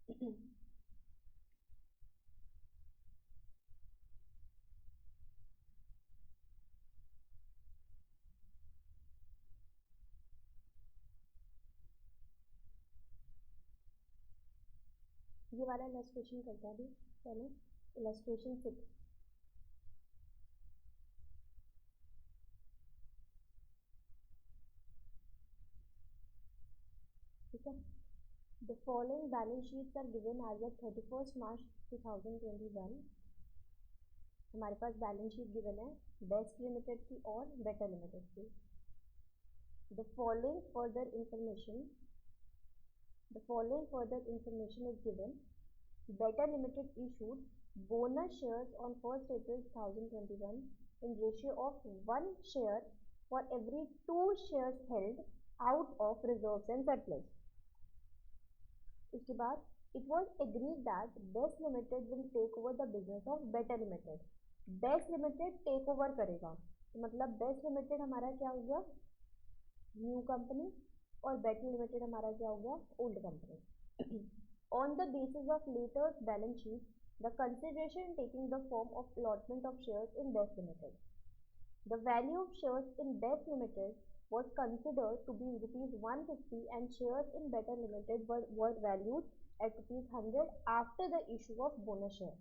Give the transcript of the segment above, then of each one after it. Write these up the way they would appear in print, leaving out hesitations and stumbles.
ये वाला इलस्ट्रेशन करते हैं अभी पहले, इलस्ट्रेशन 6। ठीक है, the following balance sheets are given as of 31 March 2021। हमारे पास बैलेंस शीट गिवन है बेस्ट लिमिटेड की और बेटर लिमिटेड की। The following further information is given. Better Limited issued bonus shares on 1st April 2021 in ratio of 1 share for every 2 shares held out of reserves and surplus. इसके बाद it was agreed that Best Limited will take over the business of Better Limited. Best Limited take over करेगा, तो मतलब Best Limited हमारा क्या हो गया, new company, और Better Limited हमारा क्या हो गया, old company. On the basis of later balance sheet, the consideration taking the form of allotment of shares in Best Limited. The value of shares in Best Limited was considered to be rupees 150 and shares in Better Limited were valued at rupees 100 after the issue of bonus share.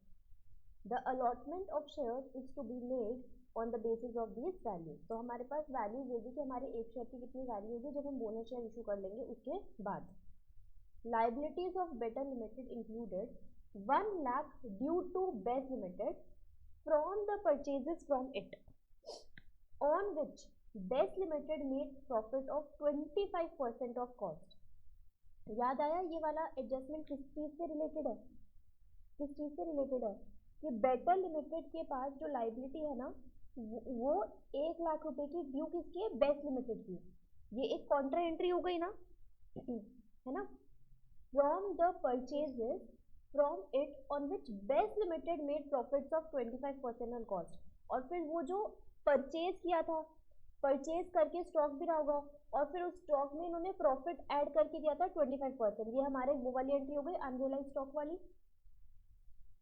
The allotment of shares is to be made on the basis of these values. तो हमारे पास values होगी कि हमारे एक share की कितनी value होगी जब हम बोनस शेयर इशू कर लेंगे उसके बाद। Liabilities of Better Limited included 1 lakh due to Best Limited from the purchases from it, on which Best Limited made profit of 25% of cost. याद आया ये वाला एडजस्टमेंट किस चीज से रिलेटेड है, किस चीज से रिलेटेड है कि बेटर लिमिटेड के पास जो लाइबिलिटी है ना वो 1 लाख रुपए की ड्यू किसकी है, बेस्ट लिमिटेड की। ये एक कॉन्ट्रा एंट्री हो गई ना, है ना, from the purchases from it on which best limited made profits of 25% on cost. और फिर वो जो परचेज किया था, परचेज करके स्टॉक भी रहा होगा और फिर उस स्टॉक में इन्होंने प्रॉफिट ऐड करके दिया था 25%। ये हमारे वो वाली एंट्री हो गई अनरियलाइज्ड स्टॉक वाली।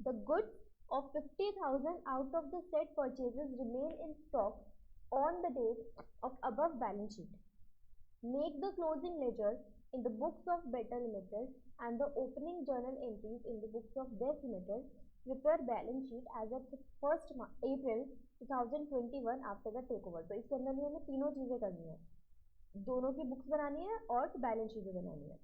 The goods of 50,000 out of the said purchases remain in stock on the date of above balance sheet. Make the closing ledger in the books of Better Limited and the opening journal entries in the books of Best Limited. Prepare balance sheet as of 1st April 2021 after the takeover. तो इसके अंदर हमें तीनों चीजें करनी है, दोनों की बुक्स बनानी है और बैलेंस शीट भी बनानी है।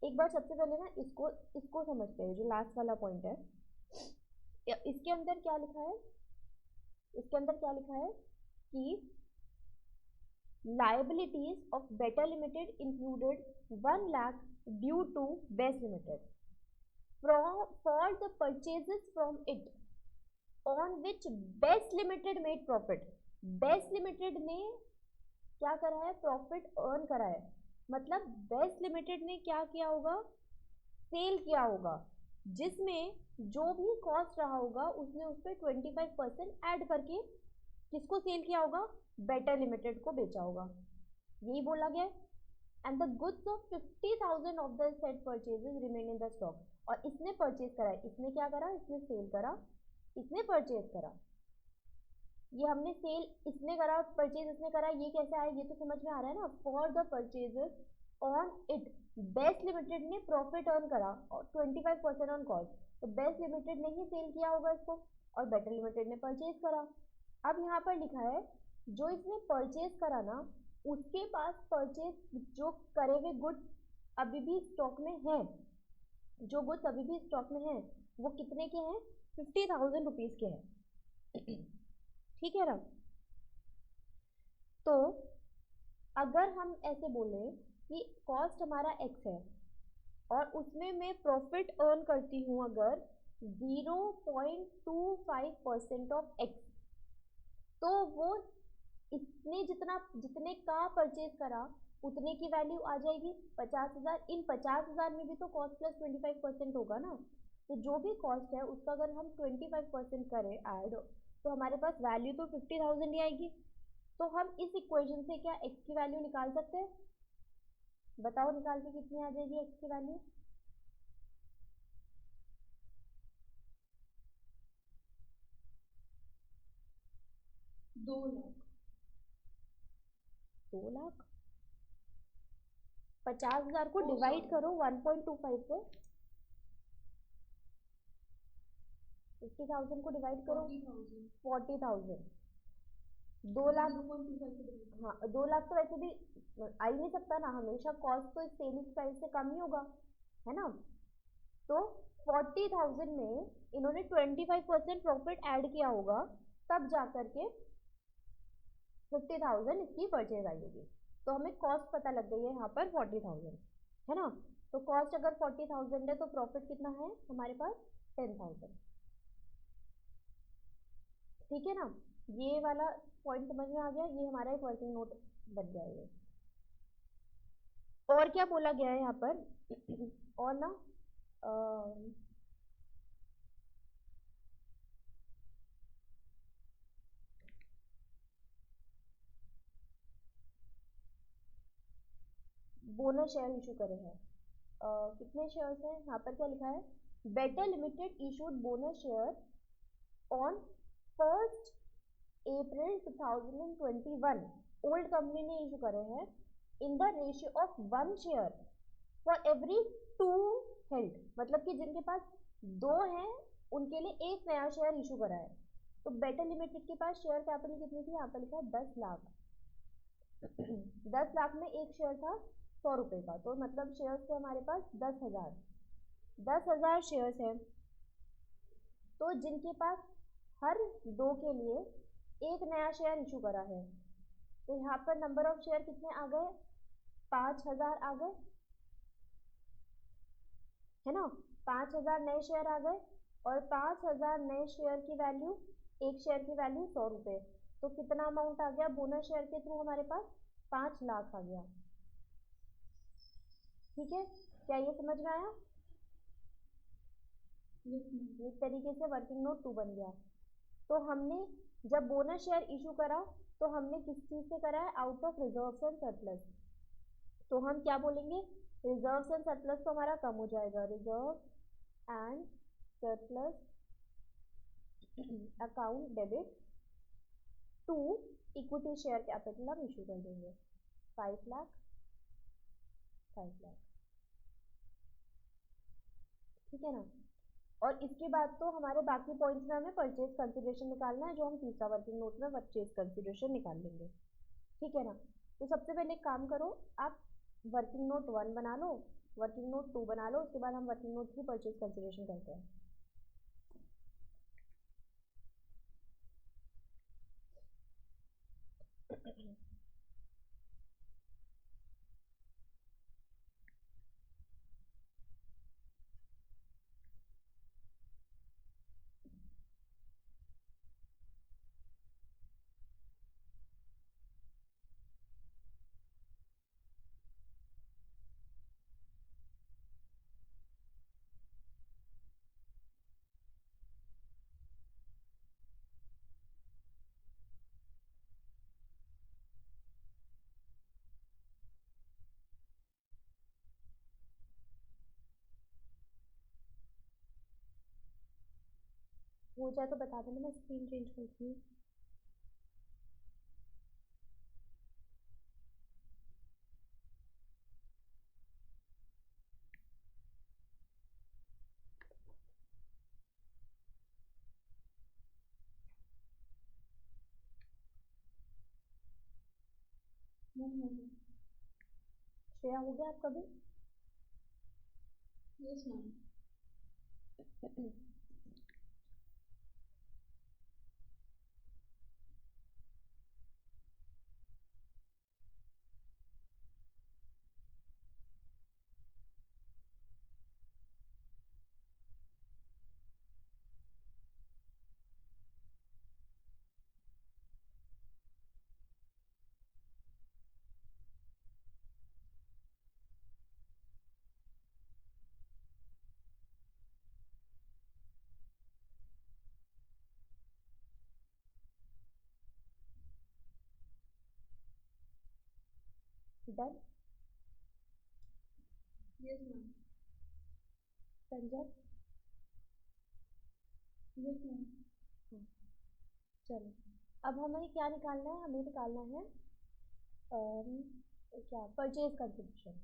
एक बार सबसे पहले ना इसको समझते हैं, जो लास्ट वाला पॉइंट है। इसके अंदर क्या लिखा है, इसके अंदर क्या लिखा है कि liabilities of Better Limited included 1 lakh due to Best Limited for the purchases from it on which Best Limited made profit. Best Limited ने क्या करा है, प्रॉफिट अर्न करा है, मतलब बेस्ट लिमिटेड ने क्या किया होगा, सेल किया होगा, जिसमें जो भी कॉस्ट रहा होगा उसने उस पर 25% ऐड करके किसको सेल किया होगा, बेटर लिमिटेड को बेचा होगा, यही बोला गया। And the goods of 50,000 of the set purchases remain in the stock. और इसने परचेज करा है, इसने क्या करा, इसने सेल करा, इसने परचेज करा, ये हमने सेल इसने करा, परचेज इसने करा, ये कैसे आया ये तो समझ में आ रहा है ना। For the purchases on it best limited ने प्रॉफिट अर्न करा और 25% ऑन कॉस्ट, तो बेस्ट लिमिटेड ने ही सेल किया होगा इसको और बेटर लिमिटेड ने परचेज करा। अब यहाँ पर लिखा है जो इसने परचेज करा ना उसके पास परचेज जो करे हुए गुड्स अभी भी स्टॉक में है, जो गुड्स अभी भी स्टॉक में है वो कितने के हैं, 50,000 रुपीज के हैं। ठीक है ना। तो अगर हम ऐसे बोले कि कॉस्ट हमारा x है और उसमें मैं प्रॉफिट अर्न करती हूं अगर 0.25% ऑफ x, तो वो इसने जितने का परचेज करा उतने की वैल्यू आ जाएगी 50,000। इन 50,000 में भी तो कॉस्ट प्लस 25% होगा ना, तो जो भी कॉस्ट है उसका अगर हम 25% करें ऐड तो हमारे पास वैल्यू तो 50,000 ही आएगी। तो हम इस इक्वेशन से क्या x की वैल्यू निकाल सकते हैं, बताओ निकाल के कितनी आ जाएगी x की वैल्यू, 2 लाख। 2 लाख? 50,000 को डिवाइड करो 1.25 से। 50,000 को डिवाइड करो 40,000। 2 लाख। हाँ, 2 लाख तो वैसे भी आ ही नहीं सकता ना, हमेशा कॉस्ट तो सेलिंग प्राइस से कम ही होगा, है ना। तो 40,000 में इन्होंने 25% प्रॉफिट ऐड किया होगा, तब जा करके 50,000 इसकी परचेज आई होगी। तो हमें कॉस्ट पता लग गई है यहाँ पर 40,000, है ना। तो कॉस्ट अगर 40,000 है तो प्रॉफिट कितना है हमारे पास? 10,000। ठीक है ना, ये वाला पॉइंट समझ में आ गया। ये हमारा एक वर्किंग नोट बन गया ये। और क्या बोला गया है यहाँ पर? और ना बोनस शेयर इशू करे हैं। कितने शेयर्स हैं यहाँ पर? क्या लिखा है? Better limited issued bonus share on 1 April 2021। Old company ने इशू करे हैं in the ratio of 1 share for every 2 held. मतलब कि जिनके पास 2 हैं उनके लिए एक नया शेयर इशू करा है। तो बेटर लिमिटेड के पास शेयर कैपिटल कितनी थी? यहाँ पर लिखा है 10 लाख। 10 लाख में एक शेयर था 100 रुपये का, तो मतलब शेयर्स थे हमारे पास 10,000। 10,000 शेयर्स हैं, तो जिनके पास हर 2 के लिए एक नया शेयर इशू करा है, तो यहाँ पर नंबर ऑफ शेयर कितने आ गए? 5,000 आ गए, है ना। 5,000 नए शेयर आ गए, और 5,000 नए शेयर की वैल्यू, एक शेयर की वैल्यू 100 रुपये। तो कितना अमाउंट आ गया बोनस शेयर के थ्रू हमारे पास? 5 लाख आ गया। ठीक है, क्या ये समझ में आया? इस तरीके से वर्किंग नोट 2 बन गया। तो हमने जब बोनस शेयर इशू करा तो हमने किस चीज से करा है? Out of reserves and surplus. तो हम क्या बोलेंगे? रिजर्व्स एंड सरप्लस तो हमारा कम हो जाएगा। Reserve and surplus account debit to equity share capital हम इशू कर देंगे 5 लाख। 5 लाख, ठीक है ना। और इसके बाद तो हमारे बाकी पॉइंट्स में हमें परचेज कंसिडरेशन निकालना है, जो हम तीसरा वर्किंग नोट में परचेज कंसिडरेशन निकाल लेंगे। ठीक है ना। तो सबसे पहले एक काम करो, आप वर्किंग नोट 1 बना लो, वर्किंग नोट 2 बना लो, उसके बाद हम वर्किंग नोट 3 परचेज कंसिडरेशन करते हैं। हो जाए तो बता देना, मैं स्क्रीन चेंज करती हूँ। श्रेया, हो गया आपका भी? Yes ma'am. Done. Yes ma'am. Sanjay? Yes ma'am. चलो, अब हमें क्या निकालना है, हमें निकालना है क्या, परचेज कंसिडरेशन।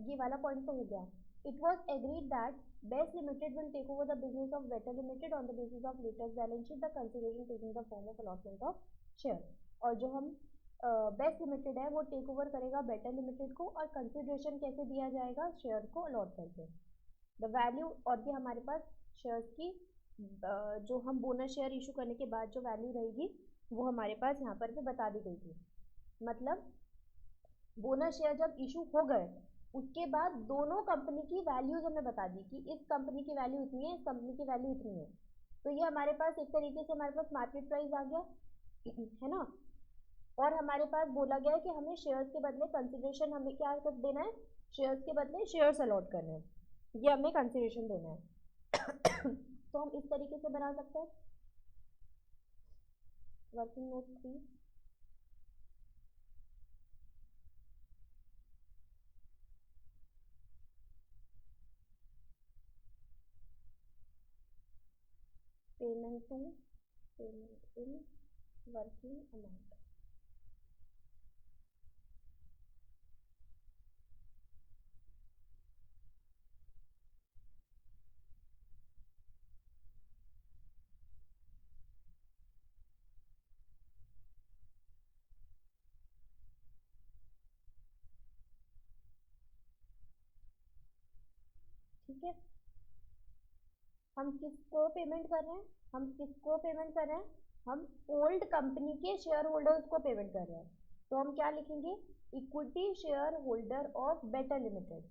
ये वाला पॉइंट तो हो गया। It was agreed that best limited will take over the business of better limited on the basis of latest balance sheet, the consideration taking the form of allotment of share. और जो हम best limited है वो take over करेगा better limited को, और consideration कैसे दिया जाएगा, शेयर को अलॉट करके। द वैल्यू, और ये हमारे पास शेयर्स की जो हम बोनस शेयर इशू करने के बाद जो वैल्यू रहेगी वो हमारे पास यहाँ पर भी बता दी गई थी। मतलब बोनस शेयर जब इशू हो गए उसके बाद दोनों कंपनी की वैल्यूज हमें बता दी कि इस कंपनी की वैल्यू इतनी है, इस कंपनी की वैल्यू इतनी है। तो ये हमारे पास एक तरीके से हमारे पास मार्केट प्राइस आ गया है ना। और हमारे पास बोला गया है कि हमें शेयर्स के बदले कंसिडरेशन हमें क्या कर देना है, शेयर्स के बदले शेयर्स अलॉट करने हैं, ये हमें कंसिडरेशन देना है। तो हम इस तरीके से बना सकते हैं। Working note 3, payment to, payment in, working amount. ठीक है, हम किसको पेमेंट कर रहे हैं, हम किसको पेमेंट कर रहे हैं, हम ओल्ड कंपनी के शेयर होल्डर्स को पेमेंट कर रहे हैं। तो हम क्या लिखेंगे, equity share holder of better limited.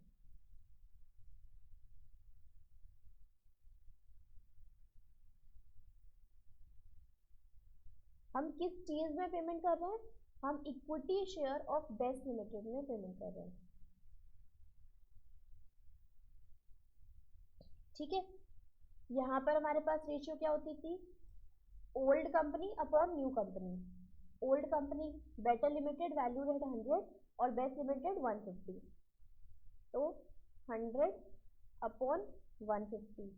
हम किस चीज में पेमेंट कर रहे हैं, हम equity share of best limited में पेमेंट कर रहे हैं। ठीक है, यहाँ पर हमारे पास रेशियो क्या होती थी, old company upon new company. Old company better limited value है 100 और बेस्ट लिमिटेड 150, तो 100 अपॉन 150।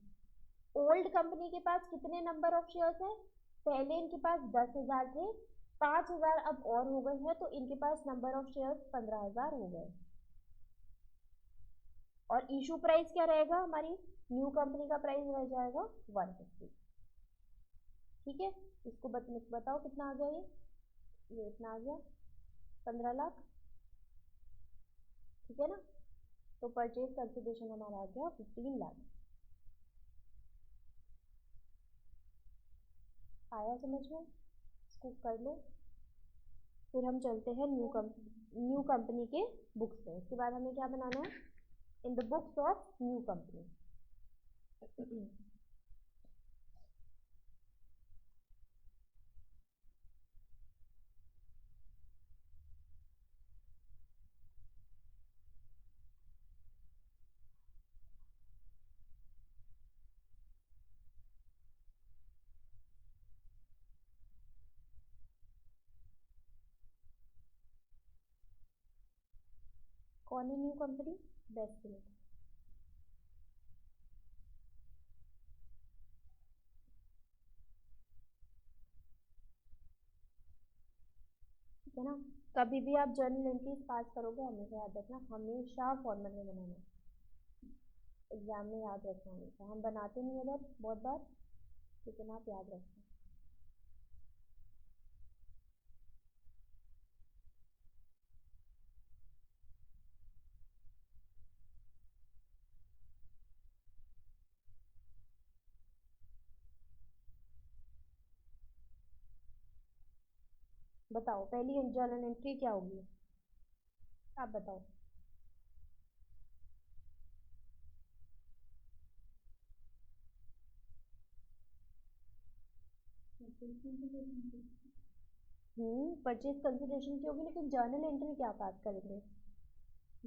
ओल्ड कंपनी के पास कितने नंबर ऑफ शेयर्स है, पहले इनके पास 10,000 थे, 5,000 अब और हो गए हैं, तो इनके पास नंबर ऑफ शेयर्स 15,000 हो गए। और इशू प्राइस क्या रहेगा, हमारी न्यू कंपनी का प्राइस रह जाएगा 150। ठीक है, इसको बताओ कितना आ गया, ये इतना आ गया 15 लाख। ठीक है ना, तो परचेज कंसिडरेशन हमारा आ गया 15 लाख। आया समझ में, इसको कर लो। फिर हम चलते हैं न्यू कंपनी के बुक्स पे। उसके बाद हमें क्या बनाना है, इन the books of new company. कौन है न्यू कंपनी, बेस्ट लिमिटेड। ठीक है ना, कभी भी आप जर्नल एंट्रीज पास करोगे हमेशा याद रखना, हमेशा फॉर्मेट में बनाना, एग्जाम में याद रखना हमेशा। हम बनाते नहीं इधर बहुत बार, लेकिन आप याद रखना। बताओ पहली जर्नल एंट्री क्या होगी, आप बताओ। परचेज कंसिडरेशन की होगी, लेकिन जर्नल एंट्री क्या पास करेंगे,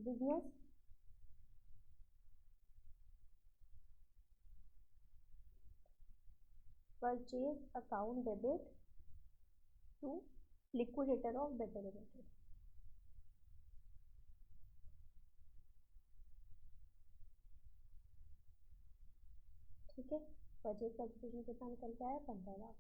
business purchase account debit to liquidator of better limited. ठीक है, परचेज कंसिडरेशन कितना निकल के आया, 15 लाख।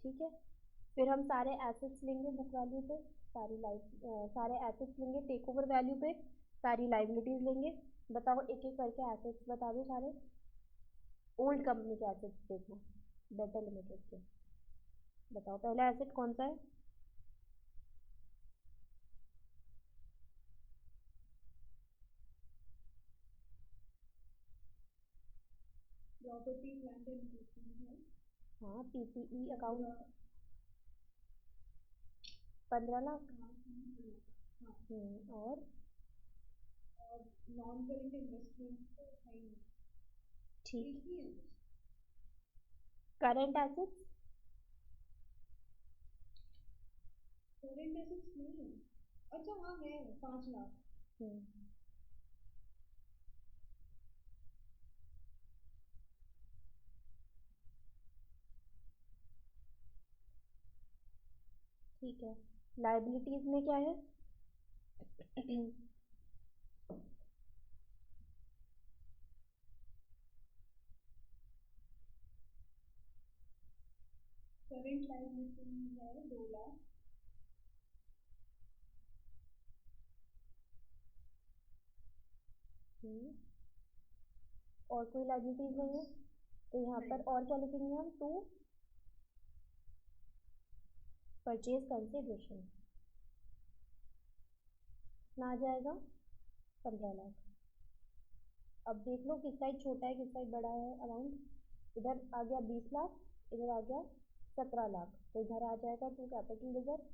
ठीक है, फिर हम सारे एसेट्स लेंगे बुक वैल्यू पे, सारे एसेट्स लेंगे टेक ओवर वैल्यू पे, सारी लाइबिलिटीज लेंगे। बताओ एक एक करके एसेट्स बता दो सारे, ओल्ड कंपनी के एसेट्स देखना, बेटर लिमिटेड के। बताओ पहला एसेट कौन सा है? प्रॉपर्टी प्लांट एंड इक्विपमेंट है। हाँ, पीपीई अकाउंट 15 लाख। और नॉन करेंट इन्वेस्टमेंट तो है ही नहीं। ठीक, ही है। करंट एसेट्स करेंट एसेट्स नहीं है। अच्छा हाँ है 5 लाख। ठीक है, लाइबिलिटीज में क्या है? करेंट लाइबिलिटी है 2 लाख। और कोई लाइबिलिटीज नहीं है, तो यहाँ पर और क्या लिखेंगे हम? टू परचेज कंसिडरेशन कितना आ जाएगा? 15 लाख। अब देख लो किस साइड छोटा है किस साइड बड़ा है अमाउंट। इधर आ गया 20 लाख, इधर आ गया 17 लाख, तो इधर आ जाएगा टू कैपिटल रिजर्व।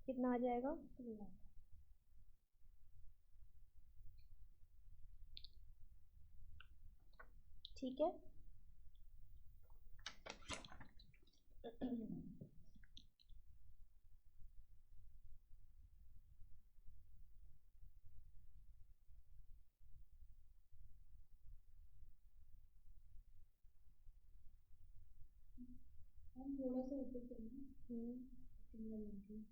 कितना आ जाएगा? 3 लाख। ठीक है, हम थोड़ा सा ऊपर चलेंगे। सिंगल एंट्री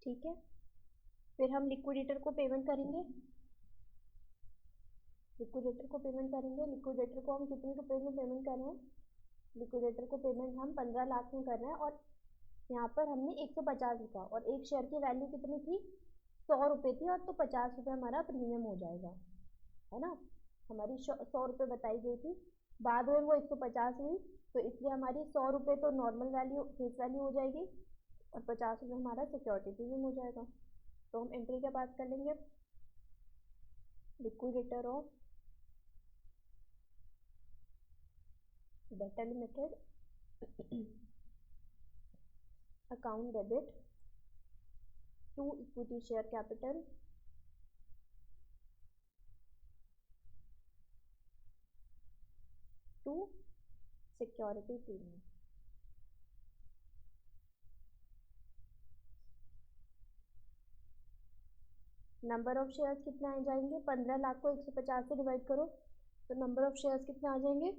ठीक है, फिर हम लिक्विडेटर को पेमेंट करेंगे। लिक्विडेटर को हम कितने रुपए में पेमेंट कर रहे हैं? लिक्विडेटर को पेमेंट हम 15 लाख में कर रहे हैं, और यहाँ पर हमने 150 लिखा, और एक शेयर की वैल्यू कितनी थी? 100 रुपये थी, और तो 50 रुपये हमारा प्रीमियम हो जाएगा, है ना। हमारी 100 रुपये बताई गई थी, बाद में वो 150 हुई, तो इसलिए हमारी 100 रुपये तो नॉर्मल वैल्यू फेस वैल्यू हो जाएगी, और 50 रुपये हमारा सिक्योरिटी प्रीमियम हो जाएगा। तो हम एंट्री क्या पास कर लेंगे? Liquidator of better limited account debit to equity share capital to security premium. Number of shares कितने आ जाएंगे? 15 लाख को 150 से डिवाइड करो, तो नंबर ऑफ शेयर्स कितने आ जाएंगे?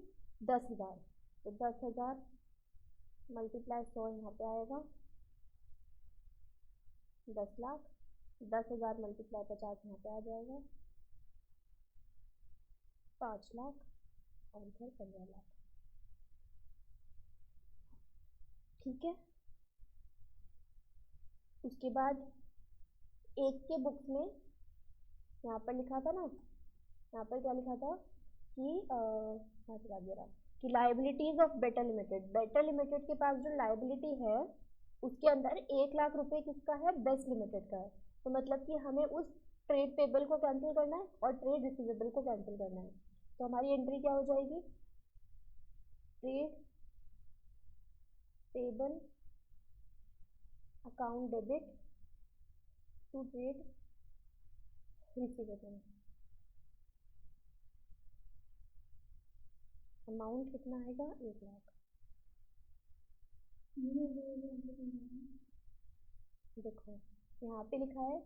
10,000। तो 10,000 मल्टीप्लाई 100 यहाँ पे आएगा 10 लाख, 10,000 मल्टीप्लाई 50 यहाँ पे आ जाएगा 5 लाख, और इधर 15 लाख। ठीक है, उसके बाद एक के बुक्स में यहाँ पर लिखा था ना, यहाँ पर क्या लिखा था कि liabilities of better limited. Better limited के पास जो लाइबिलिटी है उसके अंदर 1 लाख रुपए किसका है? बेस्ट लिमिटेड का है। तो मतलब कि हमें उस ट्रेड पेबल को कैंसिल करना है और ट्रेड रिसीवेबल को कैंसिल करना है। तो हमारी एंट्री क्या हो जाएगी? Trade payable account debit to trade receivable. Amount कितना आएगा? 1 लाख। देखो यहाँ पे लिखा है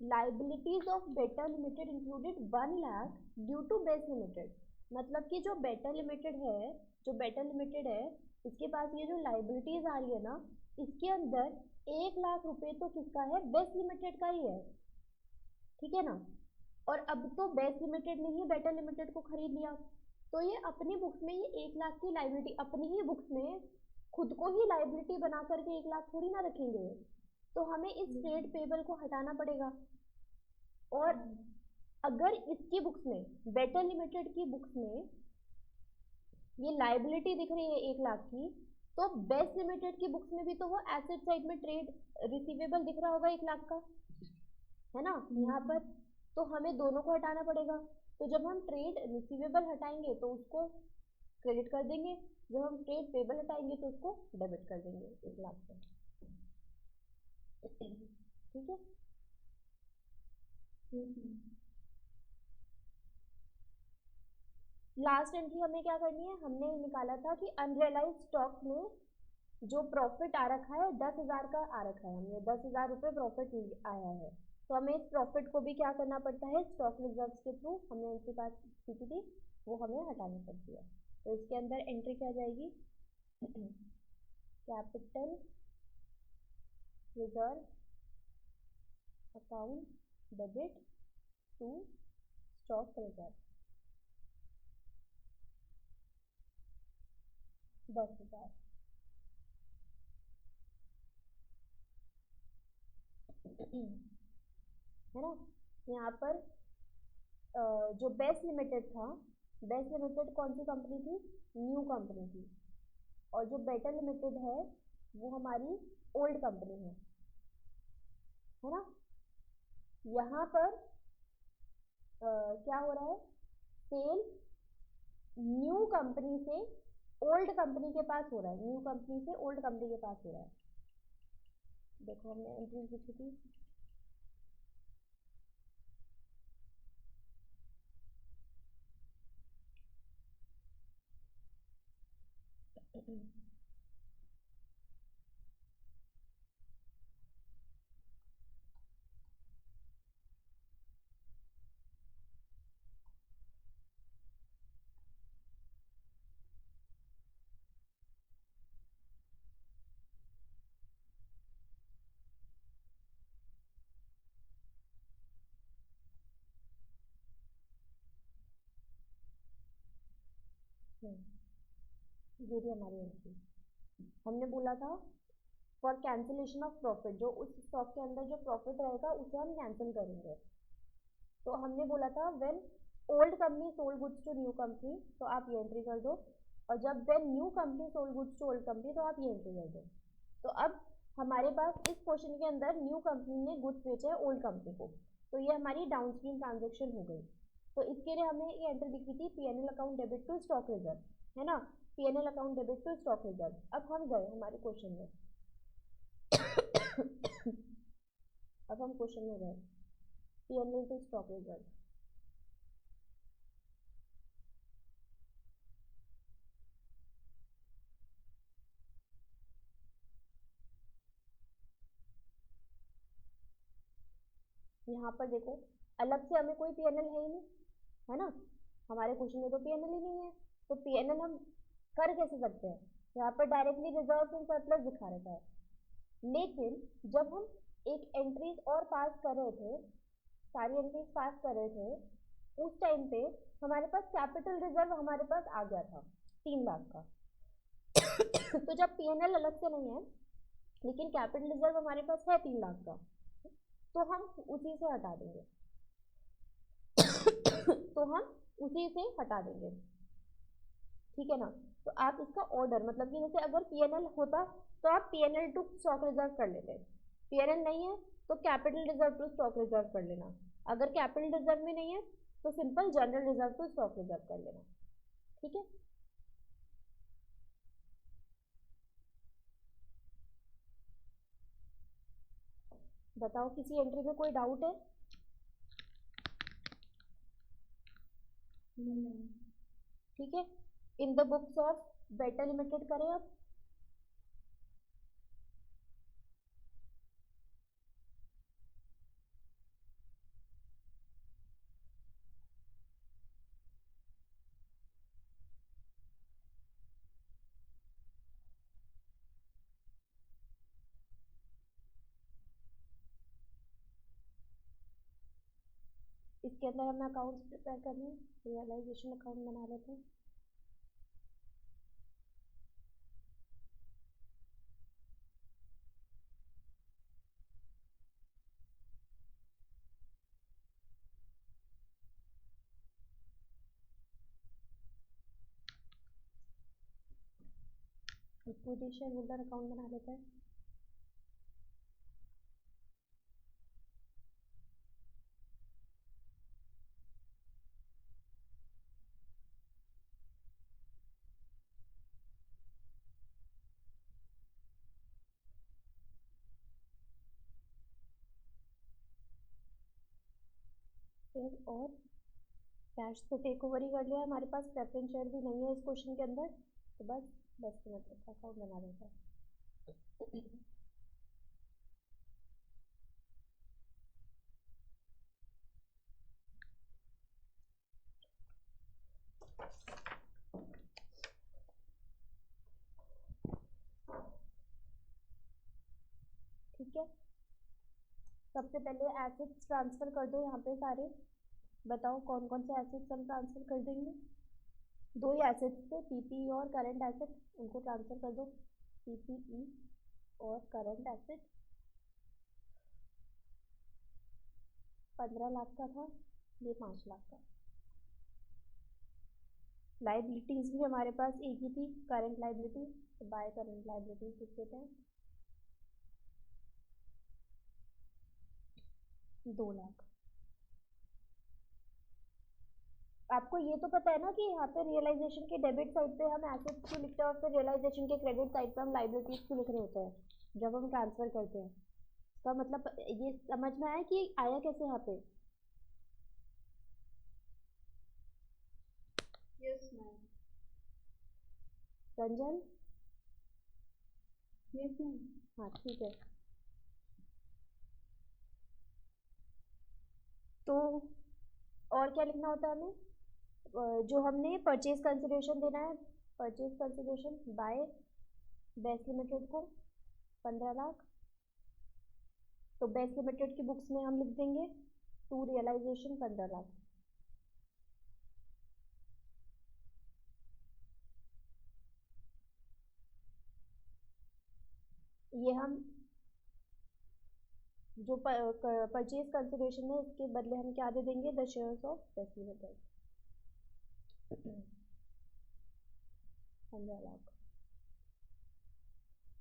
liabilities of beta limited included 1 lakh due to base limited. मतलब कि जो बेटा लिमिटेड है इसके पास ये जो लाइबिलिटीज आ रही है ना, इसके अंदर 1 लाख रुपए तो किसका है? बेस लिमिटेड का ही है, ठीक है ना। और अब तो बेस लिमिटेड ने ही बेटा लिमिटेड को खरीद लिया, तो ये अपनी बुक्स में ये 1 लाख की लाइबिलिटी, अपनी ही बुक्स में खुद को ही लाइबिलिटी बना करके 1 लाख थोड़ी ना रखेंगे, तो हमें इस ट्रेड पेबल को हटाना पड़ेगा। और अगर इसकी बुक्स में, बेटा लिमिटेड की बुक्स में ये लाइबिलिटी दिख रही है 1 लाख की, तो बेस लिमिटेड की बुक्स में भी तो वो एसेट साइड में ट्रेड रिसीवेबल दिख रहा होगा 1 लाख का, है ना यहाँ पर। तो हमें दोनों को हटाना पड़ेगा। तो जब हम ट्रेड रिसीवेबल हटाएंगे तो उसको क्रेडिट कर देंगे, जब हम ट्रेड पेबल हटाएंगे तो उसको डेबिट कर देंगे 1 लाख से, ठीक है। लास्ट एंट्री हमें क्या करनी है? हमने निकाला था कि अनरियलाइज स्टॉक में जो प्रॉफिट आ रखा है 10,000 का आ रखा है, हमने 10,000 रुपये प्रॉफिट आया है, तो हमें इस प्रॉफिट को भी क्या करना पड़ता है? स्टॉक रिजर्व्स के थ्रू हमने एंट्री पास की थी वो हमें हटानी पड़ती है। तो इसके अंदर एंट्री क्या जाएगी? Capital reserve account debit to stock reserve 10,000। है ना। यहाँ पर जो बेस लिमिटेड था, बेस लिमिटेड कौन सी कंपनी थी? न्यू कंपनी थी। और जो बेटा लिमिटेड है वो हमारी ओल्ड कंपनी है ना। यहाँ पर क्या हो रहा है? सेल न्यू कंपनी से ओल्ड कंपनी के पास हो रहा है, न्यू कंपनी से ओल्ड कंपनी के पास हो रहा है। देखो हमने एंट्री लिखी थी, ये भी हमारी एंट्री। हमने बोला था फॉर कैंसिलेशन ऑफ प्रॉफिट, जो उस स्टॉक के अंदर जो प्रॉफिट रहेगा उसे हम कैंसिल करेंगे। तो हमने बोला था when old company sold goods to new company, तो आप ये एंट्री कर दो। और जब when new company sold goods to old company, तो आप ये एंट्री कर दो। तो अब हमारे पास इस क्वेश्चन के अंदर न्यू कंपनी ने गुड्स बेचे है ओल्ड कंपनी को, तो ये हमारी डाउनस्ट्रीम ट्रांजेक्शन हो गई। तो इसके लिए हमें ये एंट्री दिखी थी PNL account debit to stock reserve, है ना। PNL account debit to stock reserve. अब हम गए हमारे क्वेश्चन में अब हम क्वेश्चन में गए पीएनएल टू स्टॉक रिजर्व। यहाँ पर देखो अलग से हमें कोई पीएनएल है ही नहीं, है ना। हमारे क्वेश्चन में तो पीएनएल ही नहीं है, तो पीएनएल हम कर कैसे सकते हैं? यहाँ पर डायरेक्टली रिजर्व एंड सरप्लस दिखा रहता है, लेकिन जब हम एक एंट्रीज और पास कर रहे थे, सारी एंट्रीज पास कर रहे थे, उस टाइम पे हमारे पास कैपिटल रिजर्व हमारे पास आ गया था 3 लाख का। तो जब पीएनएल अलग से नहीं है लेकिन कैपिटल रिजर्व हमारे पास है 3 लाख का, तो हम उसी से हटा देंगे तो हम उसी से हटा देंगे, ठीक है ना। तो आप इसका ऑर्डर, मतलब कि जैसे अगर पीएनएल होता तो आप पीएनएल टू स्टॉक रिजर्व कर लेते, पीएनएल नहीं है तो capital reserve to stock reserve कर लेना, अगर कैपिटल रिजर्व में नहीं है तो simple general reserve to stock reserve कर लेना, ठीक है। बताओ किसी एंट्री में कोई डाउट है? नहीं। ठीक है, इन the books of beta limited करें अब। इसके अंदर हमें अकाउंट्स प्रिपेयर करने हैं, रियलाइजेशन अकाउंट बना लेते हैं। इक्विटी शेयर होल्डर अकाउंट बना लेते हैं। फिर और कैश तो टेक ओवर ही कर लिया, हमारे पास प्रेफरेंस शेयर भी नहीं है इस क्वेश्चन के अंदर, तो बस बेस्ट लिमिटेड का अकाउंट बना देते हैं। ठीक है, सबसे पहले एसेट्स ट्रांसफर कर दो यहाँ पे सारे। बताओ कौन कौन से एसेट्स हम ट्रांसफर कर देंगे? दो ही एसेट्स थे, पीपीई और करंट एसेट, उनको ट्रांसफर कर दो। पीपीई और करंट एसेट 15 लाख का था, ये 5 लाख का। लाइबिलिटीज भी हमारे पास एक ही थी, करंट लाइबिलिटी, तो बाय करंट लाइबिलिटी लिख देते हैं 2 लाख। आपको ये तो पता है ना कि यहाँ पे रियलाइजेशन के डेबिट साइड पे हम एसेट्स क्यों लिखते हैं और फिर रियलाइजेशन के क्रेडिट साइड पे हम लाइबिलिटीज क्यों लिख रहे होते हैं जब हम ट्रांसफर करते हैं? इसका मतलब ये समझ में आया कि आया कैसे यहाँ पे? Yes ma'am. Ranjan? Yes ma'am. हाँ ठीक है, तो और क्या लिखना होता है हमें? जो हमने परचेज कंसिडरेशन देना है, purchase consideration by best limited को 15 लाख, तो बेस्ट लिमिटेड की बुक्स में हम लिख देंगे टू रियलाइजेशन 15 लाख। ये हम जो परचेज कंसिडरेशन है इसके बदले हम क्या दे देंगे? The shares of best limited 15 lakh.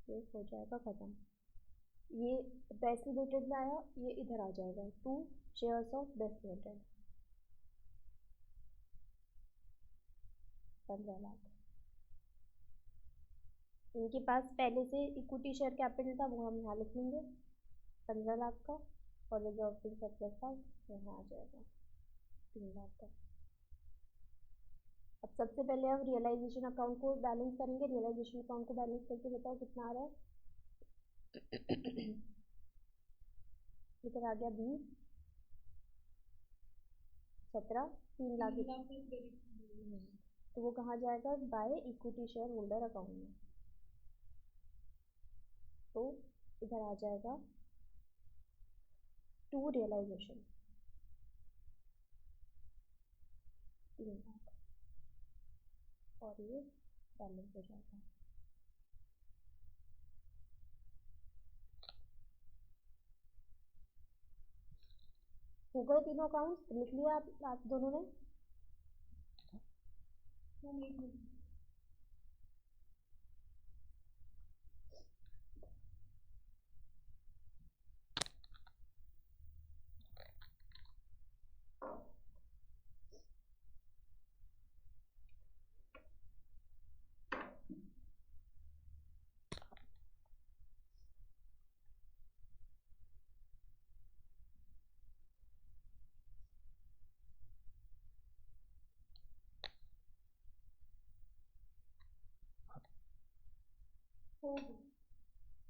ये हो जाएगा खत्म। ये बेस्ट लिमिटेड में आया, ये इधर आ जाएगा to shares of best limited 15 lakh. इनके पास पहले से इक्विटी शेयर कैपिटल था, वो हम यहाँ लिख लेंगे 15 लाख का, और रिजर्व सरप्लस था यहाँ आ जाएगा 3 लाख का। अब सबसे पहले हम रियलाइजेशन अकाउंट को बैलेंस करेंगे। रियलाइजेशन अकाउंट को बैलेंस करके बताओ कितना आ रहा है? इधर आ गया 20, 17, 3 लाख। तो वो कहाँ जाएगा? By equity share holder account में, तो इधर आ जाएगा टू रियलाइजेशन 3 लाख, और ये बैलेंस हो जाएगा। हो गए तीनों अकाउंट्स? लिख लिया आप दोनों ने?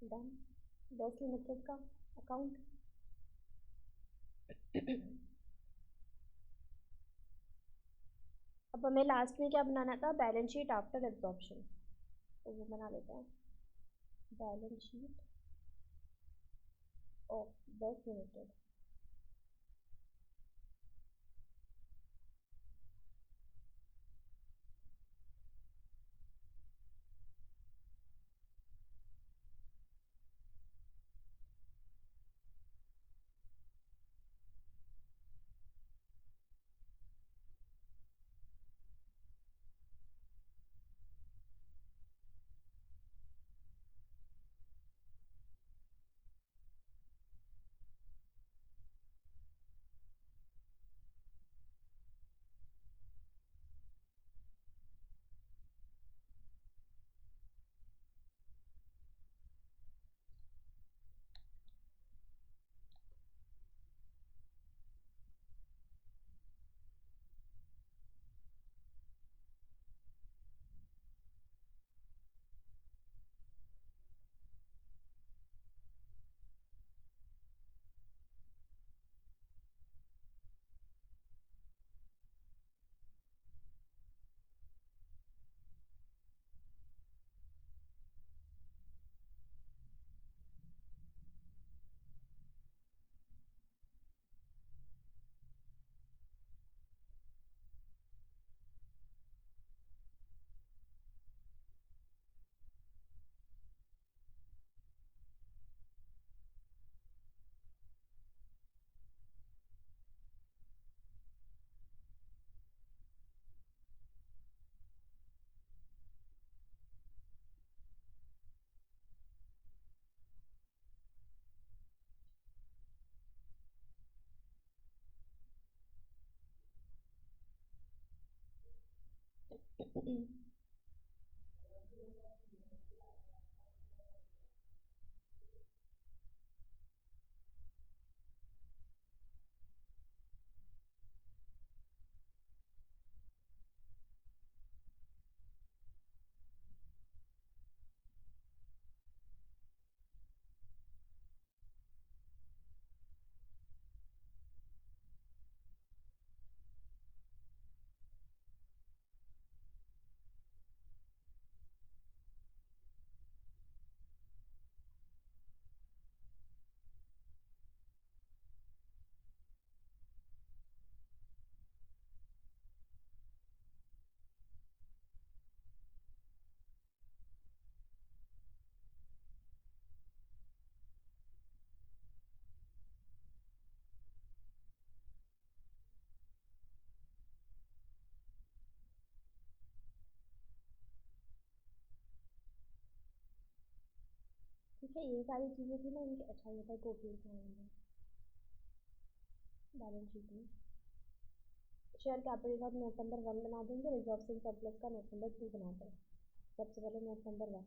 डन। बेस्ट लिमिटेड का अकाउंट। अब हमें लास्ट में क्या बनाना था, बैलेंस शीट आफ्टर एब्जॉर्प्शन, तो वो बना लेते हैं, balance sheet of best limited. ठीक है, ये सारी चीज़ें थी ना इनके। अच्छा ये था टोटल क्या होंगे बैलेंस शीट में। शेयर कैपिटल का नोट नंबर 1 बना देंगे, रिजर्व एंड सरप्लस का नोट नंबर 2 बनाते हैं। सबसे पहले note number 1।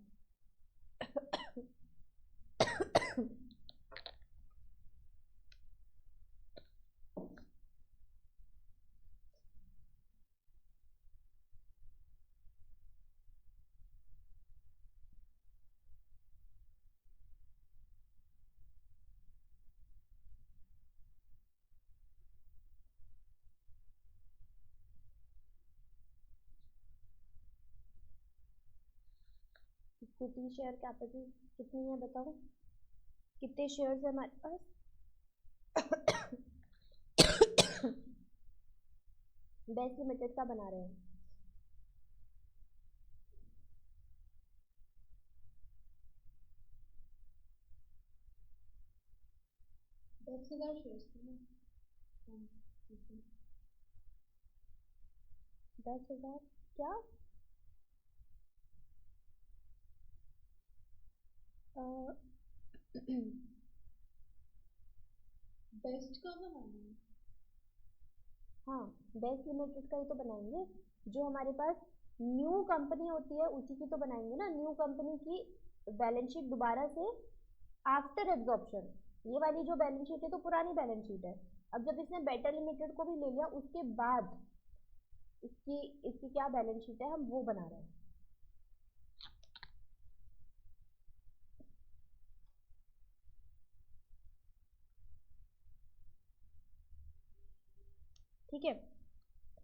Equity share capital कितनी है बताओ, कितने शेयर्स है हमारे पास? बेस्ट लिमिटेड का बना रहे हैं। 10,000 शेयर्स थे ना। ठीक है। 10,000 क्या? बेस्ट का बनाना है। हाँ, बेस्ट लिमिटेड का ही तो बनाएंगे। जो हमारे पास न्यू कंपनी होती है उसी की तो बनाएंगे ना। न्यू कंपनी की बैलेंस शीट दोबारा से आफ्टर एब्जॉर्प्शन। ये वाली जो बैलेंस शीट है तो पुरानी बैलेंस शीट है। अब जब इसने बेटर लिमिटेड को भी ले लिया उसके बाद इसकी इसकी क्या बैलेंस शीट है हम वो बना रहे हैं। ठीक है।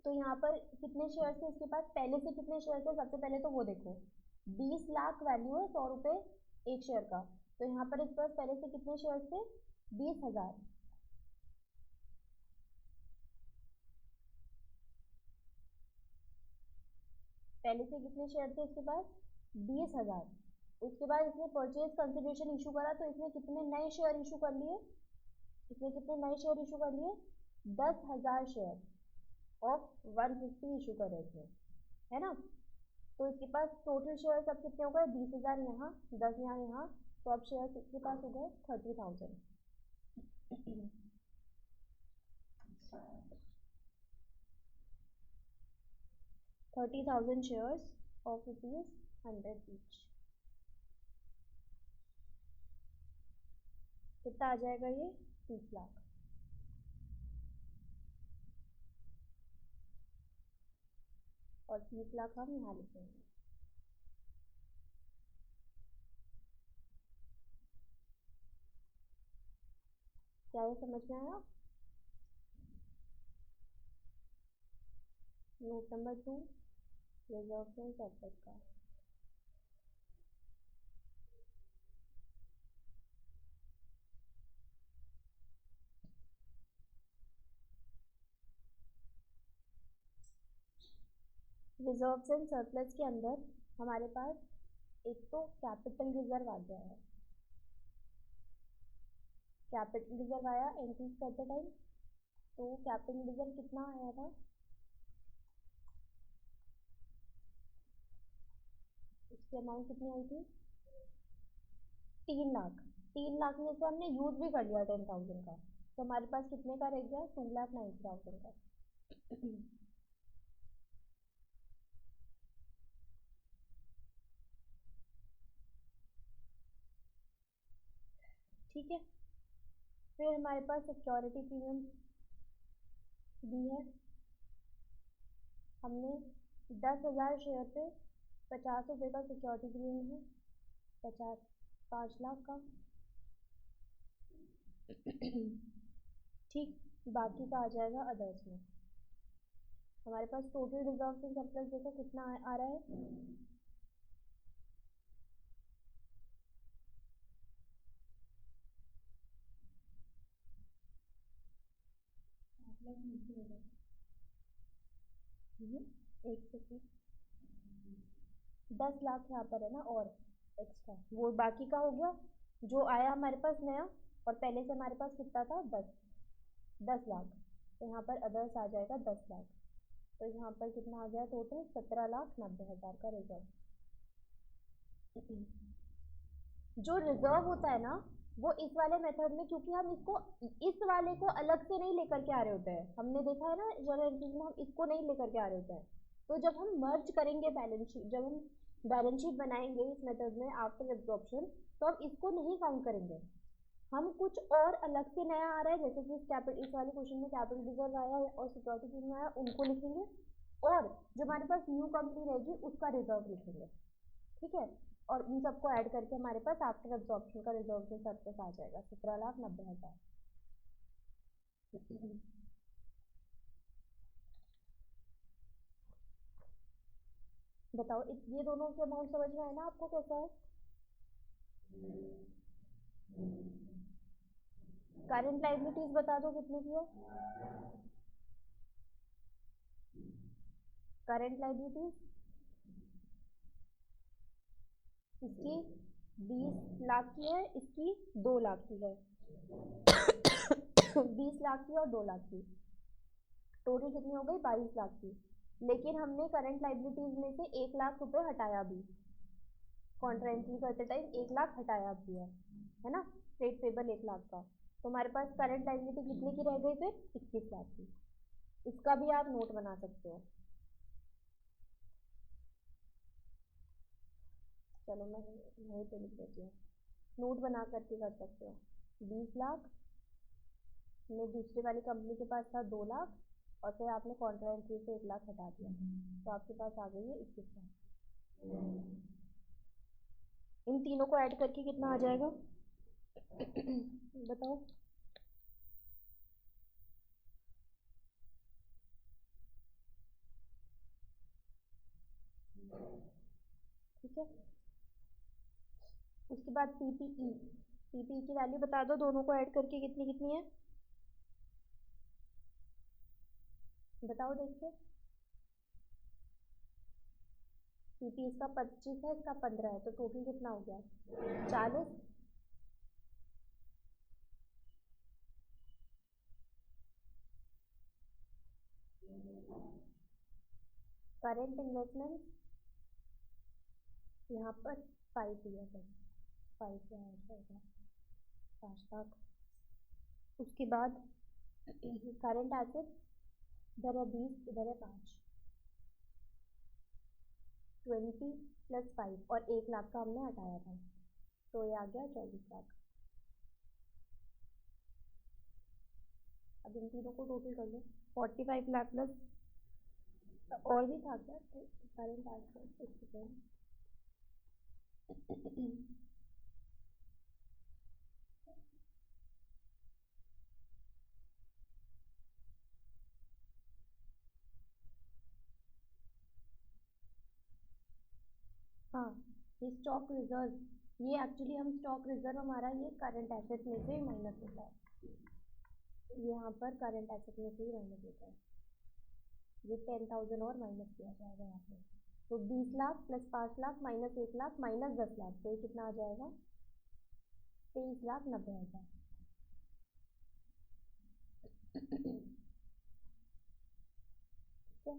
तो यहाँ पर कितने शेयर थे इसके पास, पहले से कितने शेयर थे, सबसे पहले तो वो देखो 20 लाख वैल्यू है 100 रुपये एक शेयर का। तो यहाँ पर इसके पास पहले से कितने शेयर थे, 20,000। पहले से कितने शेयर थे इसके पास, 20,000। उसके बाद इसने परचेज कंसिडरेशन इशू करा, तो इसने कितने नए शेयर इशू कर लिए, इसने कितने नए शेयर इशू कर लिए, 10,000 शेयर ऑफ 150 इशू करे इसने, है ना। तो इसके पास टोटल शेयर अब कितने हो गए, 20,000 यहाँ, 10 यहाँ, तो अब शेयर इसके पास हो गए 30,000। 30,000 शेयर्स ऑफ ₹100 ईच। कितना आ जाएगा ये, 30 लाख। और 30 लाख हम यहाँ लिखेंगे। क्या ये समझ में आया। Note number 2 reserve and surplus का। रिजर्व्स एंड सरप्लस के अंदर हमारे पास एक तो कैपिटल रिजर्व आ गया है, कैपिटल रिजर्व आया एंट्रीज करते टाइम। तो कैपिटल रिजर्व कितना आया था, इसकी अमाउंट कितनी आई थी, 3 लाख। 3 लाख में से हमने यूज भी कर लिया 10,000 का, तो हमारे पास कितने का रह गया, 2,90,000 का। ठीक है। फिर हमारे पास सिक्योरिटी प्रीमियम भी है, हमने 10,000 शेयर पे 50 रुपये का सिक्योरिटी प्रीमियम है, 5 लाख का। ठीक, बाकी का आ जाएगा अदर्स में। हमारे पास टोटल रिजर्व एंड सरप्लस देखो कितना आ रहा है, एक सेकेंड, 10 लाख यहाँ पर है ना, और एक्स्ट्रा वो बाकी का हो गया जो आया हमारे पास नया, और पहले से हमारे पास कितना था, 10 लाख। तो यहाँ पर अदर्स आ जाएगा 10 लाख। तो यहाँ पर कितना आ गया टोटल, 17,90,000 का रिजर्व। जो रिजर्व होता है ना, वो इस वाले मेथड में, क्योंकि हम इसको इस वाले को अलग से नहीं लेकर के आ रहे होते हैं, हमने देखा है ना जर्नल एंट्रीज में हम इसको नहीं लेकर के आ रहे होते हैं। तो जब हम मर्ज करेंगे बैलेंस शीट, जब हम बैलेंस शीट बनाएंगे इस मेथड में आफ्टर एब्जॉर्प्शन, तो हम इसको नहीं काउंट करेंगे, हम कुछ और अलग से नया आ रहा है, जैसे कि इस वाले क्वेश्चन में कैपिटल रिजर्व आया है और सिक्योरिटी प्रीमियम आया, उनको लिखेंगे, और जो हमारे पास न्यू कंपनी रहेगी उसका रिजर्व लिखेंगे। ठीक है, और इन सबको ऐड करके हमारे पास आफ्टर एब्जॉर्प्शन का रिजर्व से सरप्लस आ जाएगा 17,90,000। बताओ ये दोनों के अमाउंट समझ में आए ना आपको, कैसा है। करंट लायबिलिटीज बता दो कितने की है, करंट लायबिलिटीज इसकी 20 लाख की है, इसकी 2 लाख की है। 20 लाख की और 2 लाख की, टोटल कितनी हो गई, 22 लाख की। लेकिन हमने करंट लायबिलिटीज में से 1 लाख रुपए हटाया भी, कॉन्ट्रा एंट्री करते टाइम 1 लाख हटाया भी है ना, ट्रेड पेबल 1 लाख का। तो हमारे पास करंट लायबिलिटी कितने की रह गई फिर, 21 लाख की। इसका भी आप नोट बना सकते हो। चलो मैं वहीं पे लिख देती हूँ, नोट बना करके कर सकते हो। 20 लाख में दूसरी वाली कंपनी के पास था 2 लाख, और फिर आपने कॉन्ट्रा एंट्री से 1 लाख हटा दिया, तो आपके पास आ गई है 21 लाख। इन तीनों को ऐड करके कितना आ जाएगा बताओ। ठीक है। उसके बाद पीपीई, पीपीई की वैल्यू बता दो दोनों को ऐड करके कितनी कितनी है, बताओ देखिए। पीपी इसका 25 है, इसका 15 है, तो टोटल कितना हो गया 40। करेंट इन्वेस्टमेंट यहाँ पर 5 दिया था, 5 से आ जाएगा 5 लाख। उसके बाद करेंट एसेट इधर है 20, इधर है 5, 20 + 5 और 1 लाख का हमने हटाया था, तो ये आ गया 24 लाख। अब इन तीनों को टोटल कर लो, 45 लाख प्लस और भी था क्या करेंट एसेट। हाँ, ये स्टॉक रिजर्व, ये एक्चुअली हम स्टॉक रिजर्व हमारा ये करंट एसेट में से माइनस होता है, यहाँ पर करंट एसेट में से ही माइनस होता है, ये 10,000 और माइनस किया जाएगा यहाँ पे। तो 20 लाख + 5 लाख माइनस 1 लाख माइनस 10 लाख, तो ये कितना आ जाएगा 23,90,000। ठीक है,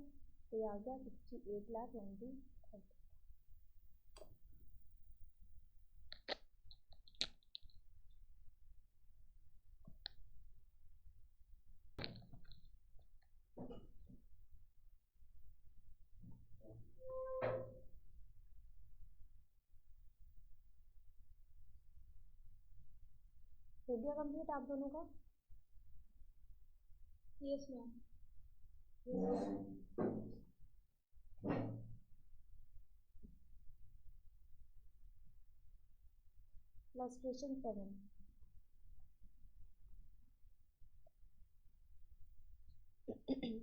तो ये आ गया 68,90,000। हो गया कंप्लीट आप दोनों का? Yes ma'am. Illustration 7.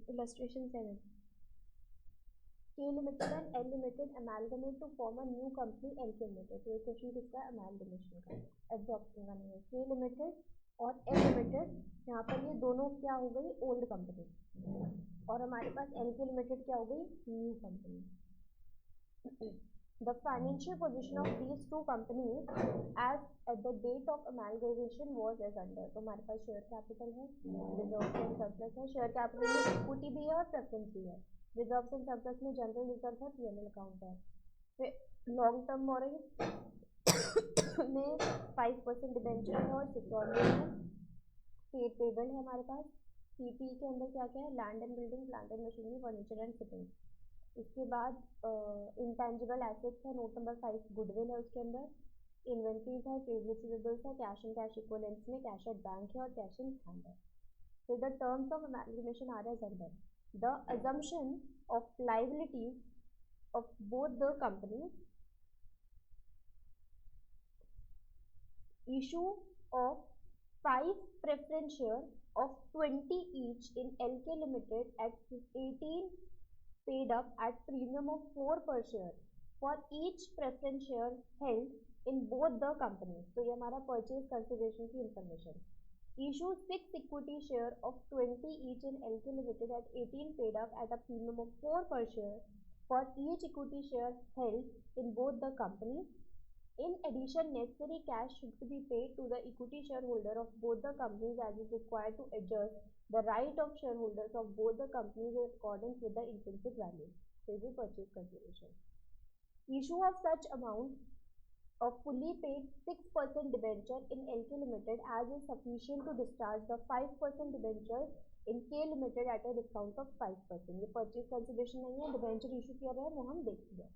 Illustration 7. K Limited and L Limited amalgamate to form a new company LK Limited. तो ये क्वेश्चन किसका amalgamation का, absorption का नहीं है। K Limited और L Limited यहाँ पर ये दोनों क्या हो गई ओल्ड कंपनी, और हमारे पास LK Limited क्या हो गई new company. The financial position of these two companies as at the date of amalgamation was as under. तो हमारे पास शेयर कैपिटल है, रिजर्व एंड सरप्लस है, शेयर कैपिटल में इक्विटी भी है और प्रेफरेंस भी है, रिजर्व एंड सरप्लस में जनरल रिजर्व है, पीएनएल अकाउंट है। फिर लॉन्ग टर्म बोरोइंग में 5% डिबेंचर है और सिक्योरिटी है, पेड पेबल है हमारे पास। पीपी के अंदर क्या क्या है, land and building, plant and machinery, furniture and fitting. उसके बाद इंटेंजिबल एसेट्स है, नोट नंबर 5 गुडविल है, उसके अंदर इन्वेंट्रीज है, ट्रेड रिसीवेबल्स है, कैश एंड कैश इक्विवेलेंट्स में कैश एट बैंक है और कैश इन हैंड है। फिर the terms of amalgamation are as under the assumption of liabilities of both the companies, issue of 5 preference share of 20 each in LK Limited at 18 paid up at premium of 4 per share for each preference share held in both the companies. तो ये हमारा purchase consideration की information. Issue 6 equity share of 20 each in LK Limited at 18 paid up at a premium of 4 per share for each equity share held in both the companies. In addition, necessary cash should be paid to the equity shareholder of both the companies as is required to adjust the right of shareholders of both the companies in accordance with the intrinsic value. So, this is purchase consideration. Issue of such amount of fully paid 6% debenture in LK Limited as is sufficient to discharge the 5% debenture in K Limited at a discount of 5%. ये purchase consideration नहीं है, debenture issue किया गया है वो हम देख लिया।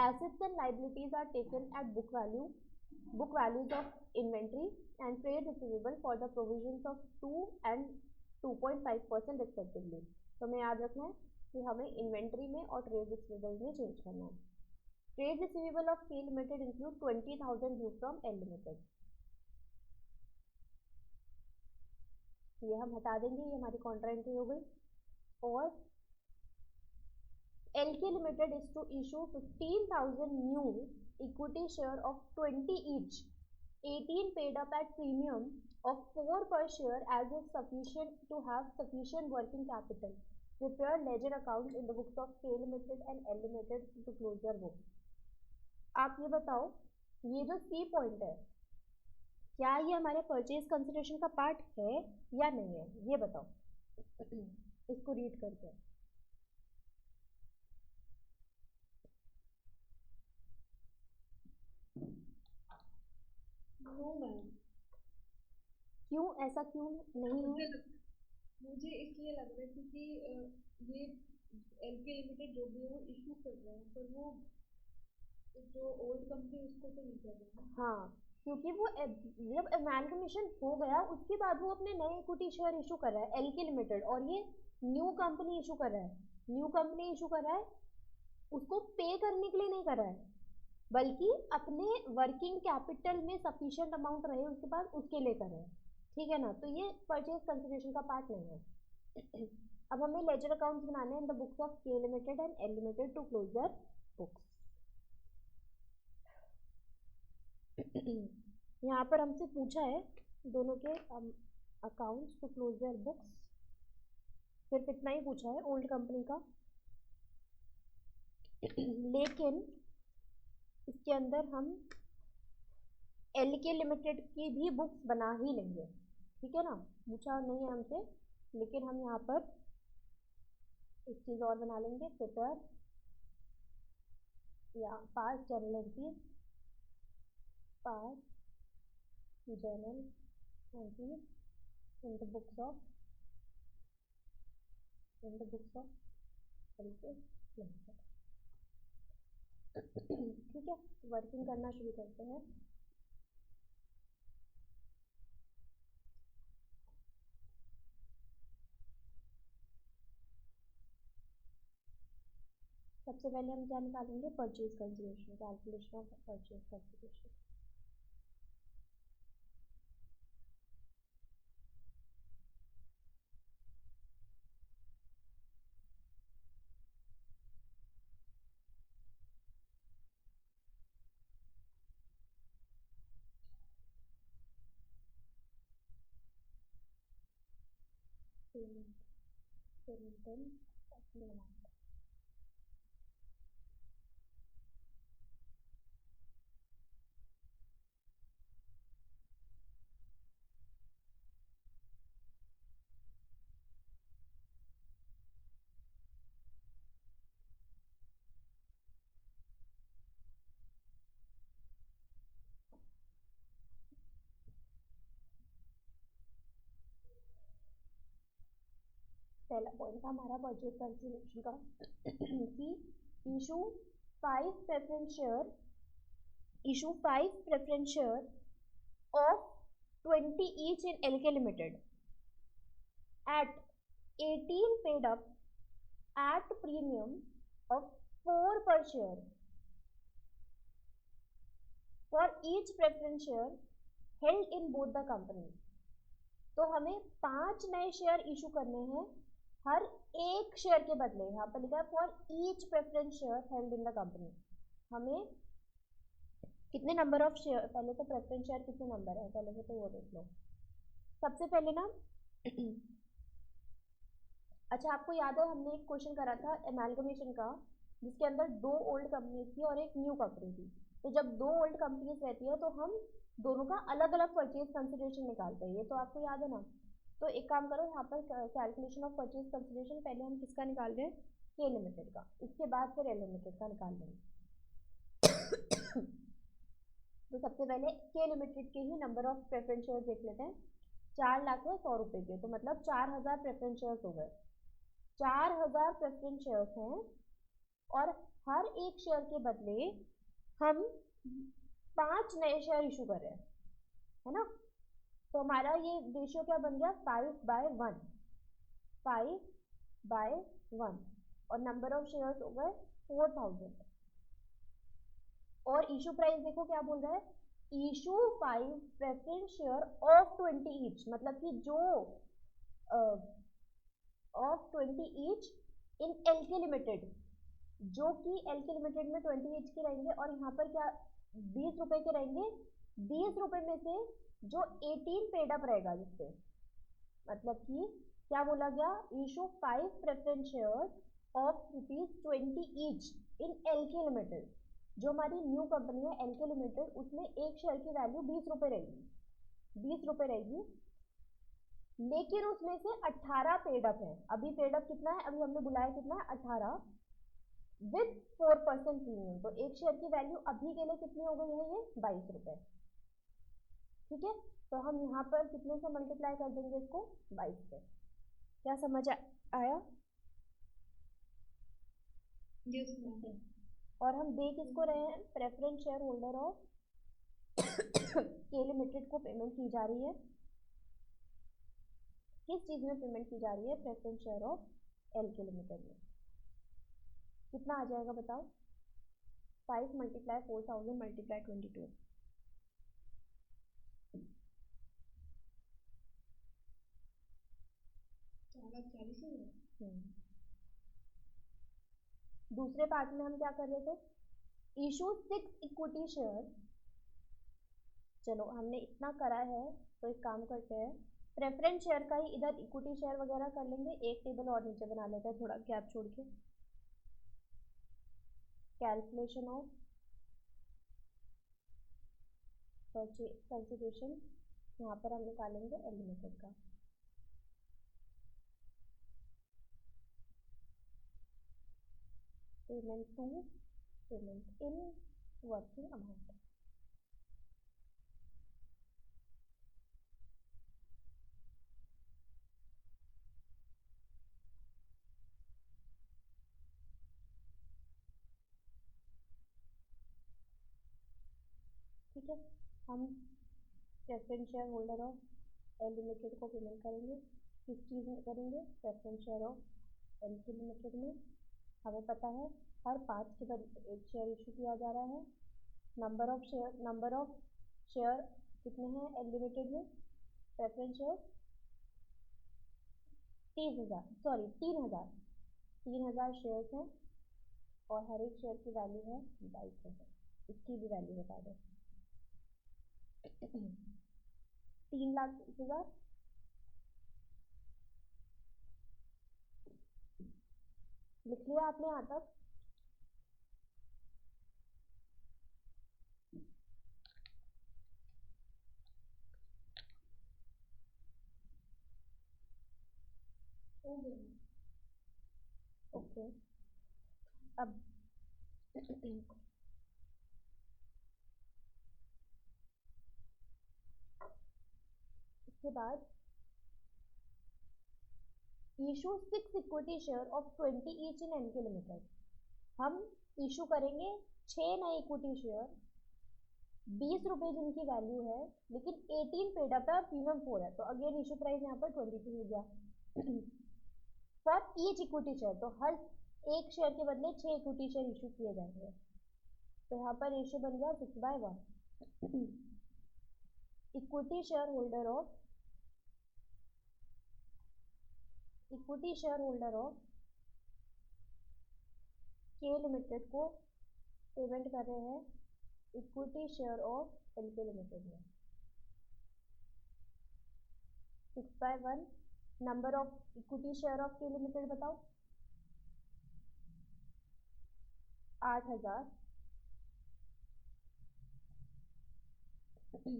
Assets and liabilities are taken at book values of inventory and trade receivable for the provisions of 2 and 2.5% respectively. तो हमें याद रखना है कि हमें इन्वेंट्री में और ट्रेड रिसीवेबल में चेंज करना है। Trade receivable of K Limited include 20,000 due from L Limited, ये हम हटा देंगे, ये हमारी कॉन्ट्रा एंट्री हो गई। और LK Limited is to issue 15,000 new equity share of 20 each, 18 paid up at premium of 4 per share as is sufficient to have sufficient working capital. Prepare ledger accounts in the books of K Limited and L Limited to close their books. आप ये बताओ, ये जो C point है क्या ये हमारे purchase consideration का पार्ट है या नहीं है, ये बताओ इसको रीड करके। No ma'am. क्यों, ऐसा क्यों नहीं है? मुझे इसलिए लग रहा है क्योंकि ये एलके लिमिटेड जो भी है वो इशू कर रहा है, पर वो जो ओल्ड कंपनी उसको तो नहीं कर रहा है। हाँ, क्योंकि वो जब एमालगमेशन हो गया उसके बाद वो अपने नए इक्विटी शेयर इशू कर रहा है एलके लिमिटेड, और ये न्यू कंपनी इशू कर रहा है। न्यू कंपनी इशू कर रहा है उसको पे करने के लिए नहीं कर रहा है, बल्कि अपने वर्किंग कैपिटल में सफिशिएंट अमाउंट रहे उसके पास उसके लिए कर रहे हैं, ठीक है ना। तो ये परचेज कंसिडरेशन का पार्ट नहीं है। अब हमें लेजर अकाउंट्स बनाने हैं in the books of K limited and L limited to close their books. यहाँ पर हमसे पूछा है दोनों के accounts to close their books, सिर्फ इतना ही पूछा है ओल्ड कंपनी का, लेकिन इसके अंदर हम एल के लिमिटेड की भी बुक्स बना ही लेंगे, ठीक है ना। पूछा नहीं है हमसे, लेकिन हम यहाँ पर एक चीज़ और बना लेंगे, प्रिपेयर या पास journal entries, pass journal entries in the books of L K limited. ठीक है, वर्किंग करना शुरू करते हैं। सबसे पहले हम क्या निकालेंगे, purchase consideration, calculation of purchase consideration. पहला पॉइंट था हमारा परचेज कंसिडरेशन का कि issue 5 preference share of 20 each in LK Limited at 18 paid up at premium of 4 per share for each preference share held in both the company। तो हमें 5 नए share issue करने हैं हर एक शेयर के बदले। यहाँ पर लिखा है for each preference share held in the company. हमें कितने नंबर ऑफ शेयर, पहले तो प्रेफरेंस शेयर कितने नंबर है पहले से तो वो देख लो। सबसे पहले ना अच्छा आपको याद है हमने एक क्वेश्चन करा था एमालगमेशन का, जिसके अंदर 2 ओल्ड कंपनी थी और एक न्यू कंपनी थी। तो जब 2 ओल्ड कंपनीज रहती है तो हम दोनों का अलग अलग परचेज कंसिडरेशन निकालते हैं, ये तो आपको याद है ना। तो एक काम करो, यहाँ पर कैलकुलेशन ऑफ परचेज कंसिडरेशन पहले हम किसका निकाल रहे हैं, के लिमिटेड का, इसके बाद फिर एल लिमिटेड का निकाल लेंगे। तो सबसे पहले के लिमिटेड के ही नंबर ऑफ प्रेफरेंस शेयर देख लेते हैं। 4 लाख है 100 रुपये के, तो मतलब 4000 प्रेफरेंस शेयर्स हो गए। 4000 प्रेफरेंस शेयर्स हैं और हर एक शेयर के बदले हम 5 नए शेयर इशू कर रहे हैं, है ना। तो हमारा ये रेशियो क्या बन गया, 5/1, 5/1, और नंबर ऑफ शेयर्स हो गए 4000। और इशू प्राइस देखो क्या बोल रहा है, issue 5 preference share of 20 each, मतलब कि जो of 20 each in LK limited, जो कि एल के लिमिटेड में 20 एच के रहेंगे और यहाँ पर क्या 20 रुपए के रहेंगे। 20 रुपए में से जो 18 पेड अप रहेगा जिससे मतलब कि क्या बोला गया, issue 5 preference share of ₹20 each in L K limited. जो हमारी न्यू कंपनी है एल के लिमिटेड, उसमें एक शेयर की वैल्यू 20 रुपए रहेगी, 20 रुपए रहेगी। लेकिन उसमें से 18 पेड अप है। अभी पेड अप कितना है, अभी हमने बुलाया कितना है 18 विथ 4% प्रीमियम। तो एक शेयर की वैल्यू अभी के लिए कितनी हो गई है, ये 22 रुपए। ठीक है, तो हम यहाँ पर कितने से मल्टीप्लाई कर देंगे इसको, 22 से। क्या समझ आया? Yes ma'am. और हम दे किसको रहे हैं, preference share holder of K limited को पेमेंट की जा रही है। किस चीज में पेमेंट की जा रही है, preference share of L K limited में। कितना आ जाएगा बताओ, 5 × 4000 × 22। 40,000। दूसरे पार्ट में हम क्या कर रहे थे, इशू 6 इक्विटी शेयर। चलो हमने इतना करा है तो एक काम करते हैं, प्रेफरेंस शेयर का ही इधर इक्विटी शेयर वगैरह कर लेंगे। एक टेबल और नीचे बना लेते हैं थोड़ा गैप छोड़ के। कैलकुलेशन ऑफ परचेज कंसिडरेशन, यहाँ पर हम निकालेंगे एल लिमिटेड का। Payment to, payment in, working amount. ठीक है, हम preference share holder of L limited को पेमेंट करेंगे। किस चीज़ में करेंगे, preference share of L K limited में। हमें पता है हर 5 के बाद एक शेयर इशू किया जा रहा है। नंबर ऑफ शेयर कितने हैं एल लिमिटेड में, प्रेफरेंस शेयर 3,000 शेयर्स हैं और हर एक शेयर की वैल्यू है 22,000। इसकी भी वैल्यू बता दो। 3,20,000। लिख लिया आपने यहाँ तक? हो गया। ओके, अब इसके बाद issue 6 equity share of 20 each in NK limited. हम इशू करेंगे 6 नए इक्विटी शेयर, 20 रुपए जिनकी वैल्यू है, लेकिन 18 पेड अप है और प्रीमियम 4 है। तो अगेन इशू प्राइस यहाँ पर 22 हो गया फॉर ईच इक्विटी शेयर। तो हर एक शेयर के बदले 6 इक्विटी शेयर इशू किए जाएंगे। तो यहाँ पर रेशियो बन गया 6/1। Equity share holder of K limited को पेमेंट कर रहे हैं equity share of L K limited में 6/1। Number of equity share of K limited बताओ, 8,000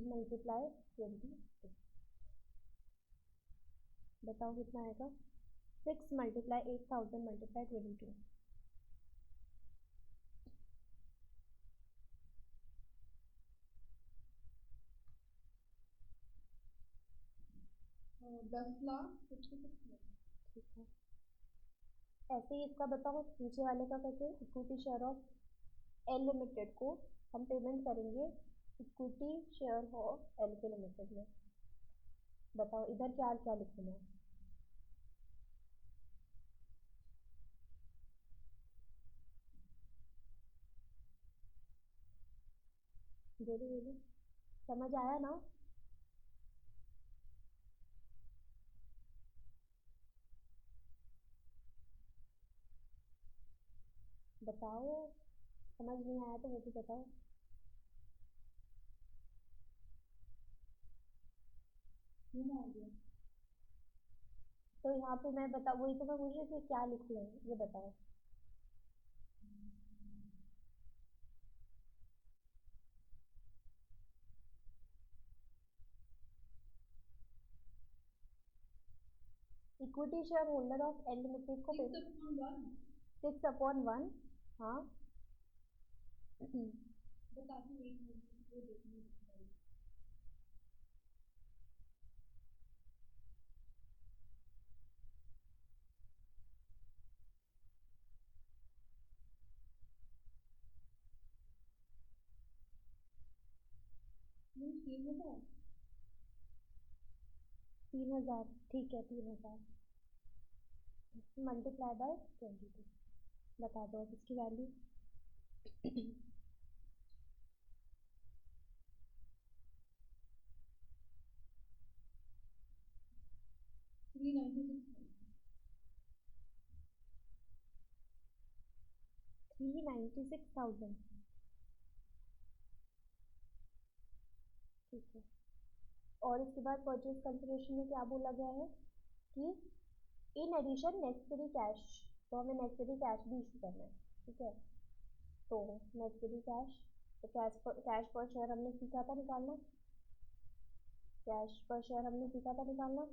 मल्टीप्लाई 20। बताओ कितना आएगा, 6 × 8,000 × 22। 10,56,000। ठीक है, ऐसे ही इसका बताओ नीचे वाले का कैसे, equity share of L limited को हम पेमेंट करेंगे equity share of L K limited में। बताओ इधर क्या क्या लिखना है, बोलो बोलो, समझ आया ना? बताओ, समझ नहीं आया तो वो भी बताओ। तो यहाँ पे मैं बता, वही तो मैं पूछ रही थी क्या लिख लें, ये बताओ। Equity share holder of L limited को 6/1। हाँ। बताती हूँ, एक मिनट वो देखने। 3,000, ठीक है 3,000 मल्टीप्लाई बाय 22। बता दो अब इसकी वैल्यू। 396,000, ठीक है। और इसके बाद परचेज कंसिडरेशन में क्या बोला गया है कि इन एडिशन नेसेसरी कैश, तो हमें नेसेसरी कैश भी इशू करना है, ठीक है। तो नेसेसरी कैश, तो कैश पर शेयर हमने सीखा था निकालना, कैश पर शेयर हमने सीखा था निकालना।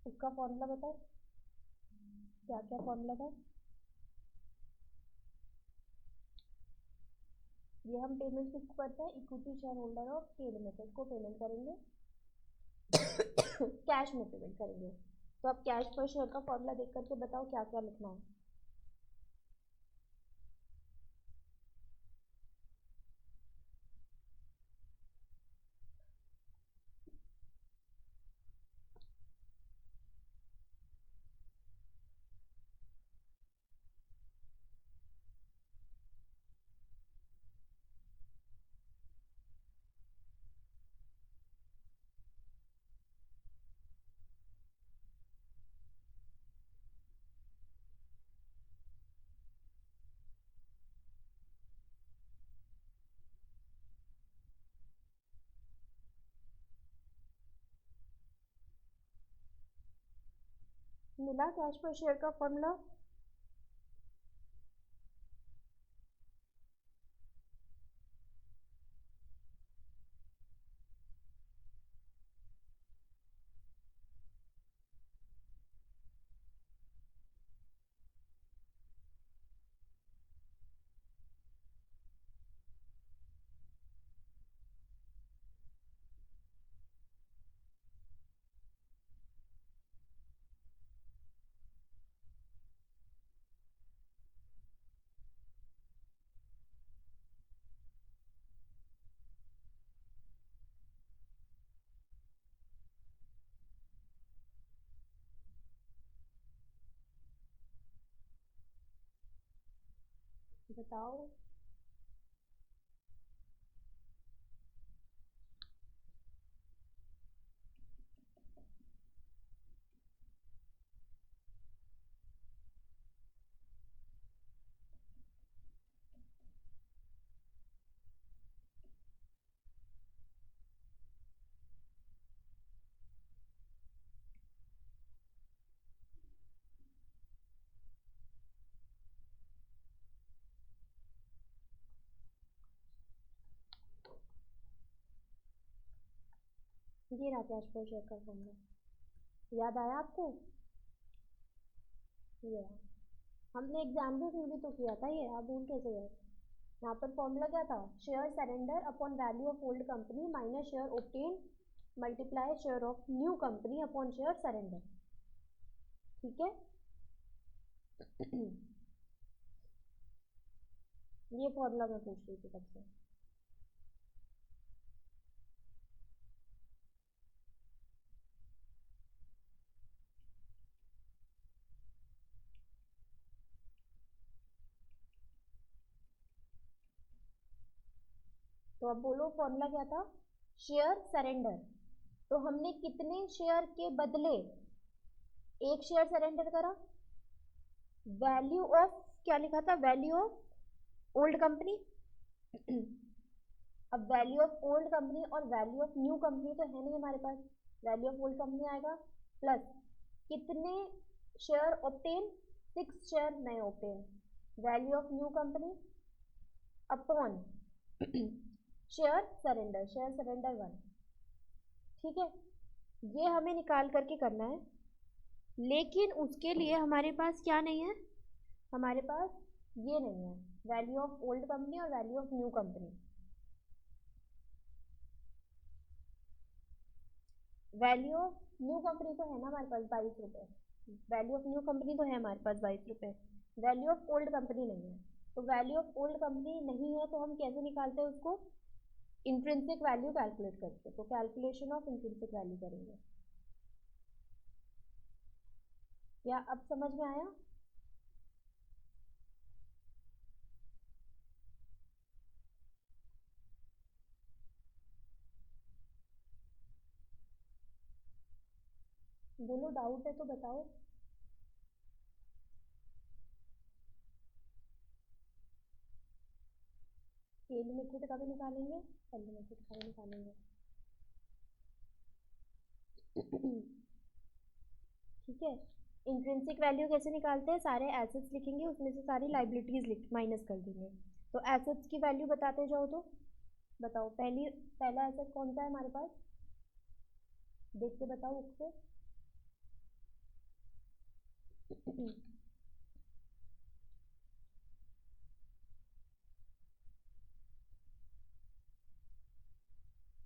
उसका फॉर्मूला बताओ, क्या क्या फॉर्मूला था। ये हम पेमेंट किसको करते हैं, equity share holder of K limited को पेमेंट करेंगे, कैश में पेमेंट करेंगे। तो अब कैश पर शेयर का फॉर्मूला देख करके बताओ क्या क्या लिखना है। मिला कैश पर शेयर का फॉर्मूला। बताओ। ये रहा कैश पर शेयर का फॉर्मूला, याद आया आपको। ये रहा, हमने एग्जाम्पल्स में भी तो किया था ये, आप भूल कैसे गए। यहाँ पर फॉर्मूला क्या था, share surrender upon value of old company minus share obtain multiply share of new company upon share surrender, ठीक है। ये फॉर्मूला मैं पूछ रही थी तब से। तो अब बोलो फॉर्मूला क्या था, शेयर सरेंडर, तो हमने कितने शेयर के बदले एक शेयर सरेंडर करा, वैल्यू ऑफ क्या लिखा था, वैल्यू ऑफ ओल्ड कंपनी। अब वैल्यू ऑफ ओल्ड कंपनी और वैल्यू ऑफ न्यू कंपनी तो है नहीं हमारे पास, वैल्यू ऑफ ओल्ड कंपनी आएगा प्लस कितने शेयर ऑप्टेन, 6 शेयर नए obtain, value of new company upon share surrender, share surrender 1। ठीक है, ये हमें निकाल करके करना है, लेकिन उसके लिए हमारे पास क्या नहीं है, हमारे पास ये नहीं है, वैल्यू ऑफ ओल्ड कंपनी और value of new company. Value of new company तो है ना हमारे पास 22 रुपये, वैल्यू ऑफ न्यू कंपनी तो है हमारे पास 22 रुपये, वैल्यू ऑफ ओल्ड कंपनी नहीं है। तो वैल्यू ऑफ ओल्ड कंपनी नहीं है तो हम कैसे निकालते हैं उसको, इंट्रिंसिक वैल्यू कैलकुलेट करके, तो कैलकुलेशन ऑफ इंट्रिंसिक वैल्यू करेंगे। क्या अब समझ में आया? बोलो, डाउट है तो बताओ। ए लिमिटेड का भी निकालेंगे, एल लिमिटेड का भी निकालेंगे। ठीक है, इंट्रिंसिक वैल्यू कैसे निकालते हैं, सारे एसेट्स लिखेंगे, उसमें से सारी लाइबिलिटीज माइनस कर देंगे। तो एसेट्स की वैल्यू बताते जाओ, तो बताओ पहला एसेट कौन सा है हमारे पास, देख के बताओ उससे।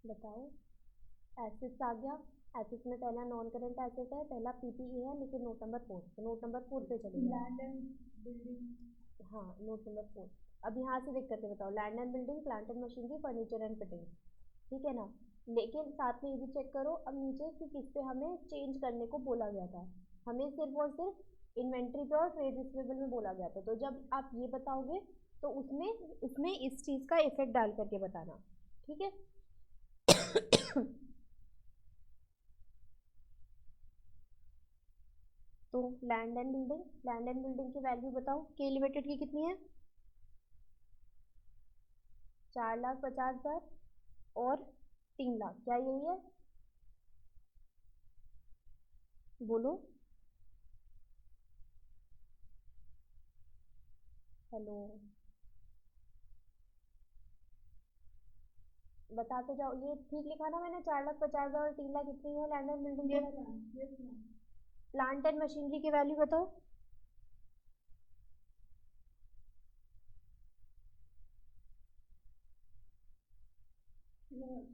बताओ, एसेट्स आ गया, एसेट्स में पहला नॉन करेंट एसेट है, पहला पीपीई है, लेकिन नोट नंबर 4, तो नोट नंबर 4 पे चलेगा, लैंड एंड बिल्डिंग। हाँ नोट नंबर 4। अब यहाँ से देख करके बताओ, land and building, plant and machinery, furniture and fitting, ठीक है ना। लेकिन साथ में ये भी चेक करो अब नीचे कि किस पे हमें चेंज करने को बोला गया था, हमें सिर्फ और सिर्फ इन्वेंट्री पे और ट्रेड रिसीवेबल में बोला गया था। तो जब आप ये बताओगे तो उसमें उसमें इस चीज़ का इफेक्ट डाल करके बताना, ठीक है। तो land and building, land and building की वैल्यू बताओ, के लिमिटेड की कितनी है, 4,50,000 और 3 लाख, क्या यही है, बोलो। हेलो, बताते जाओ, ये ठीक लिखा ना मैंने, 4,50,000 और 3 लाख कितनी है लैंड एंड बिल्डिंग की yes value. Ma'am, yes ma'am. Plant and machinery की वैल्यू बताओ,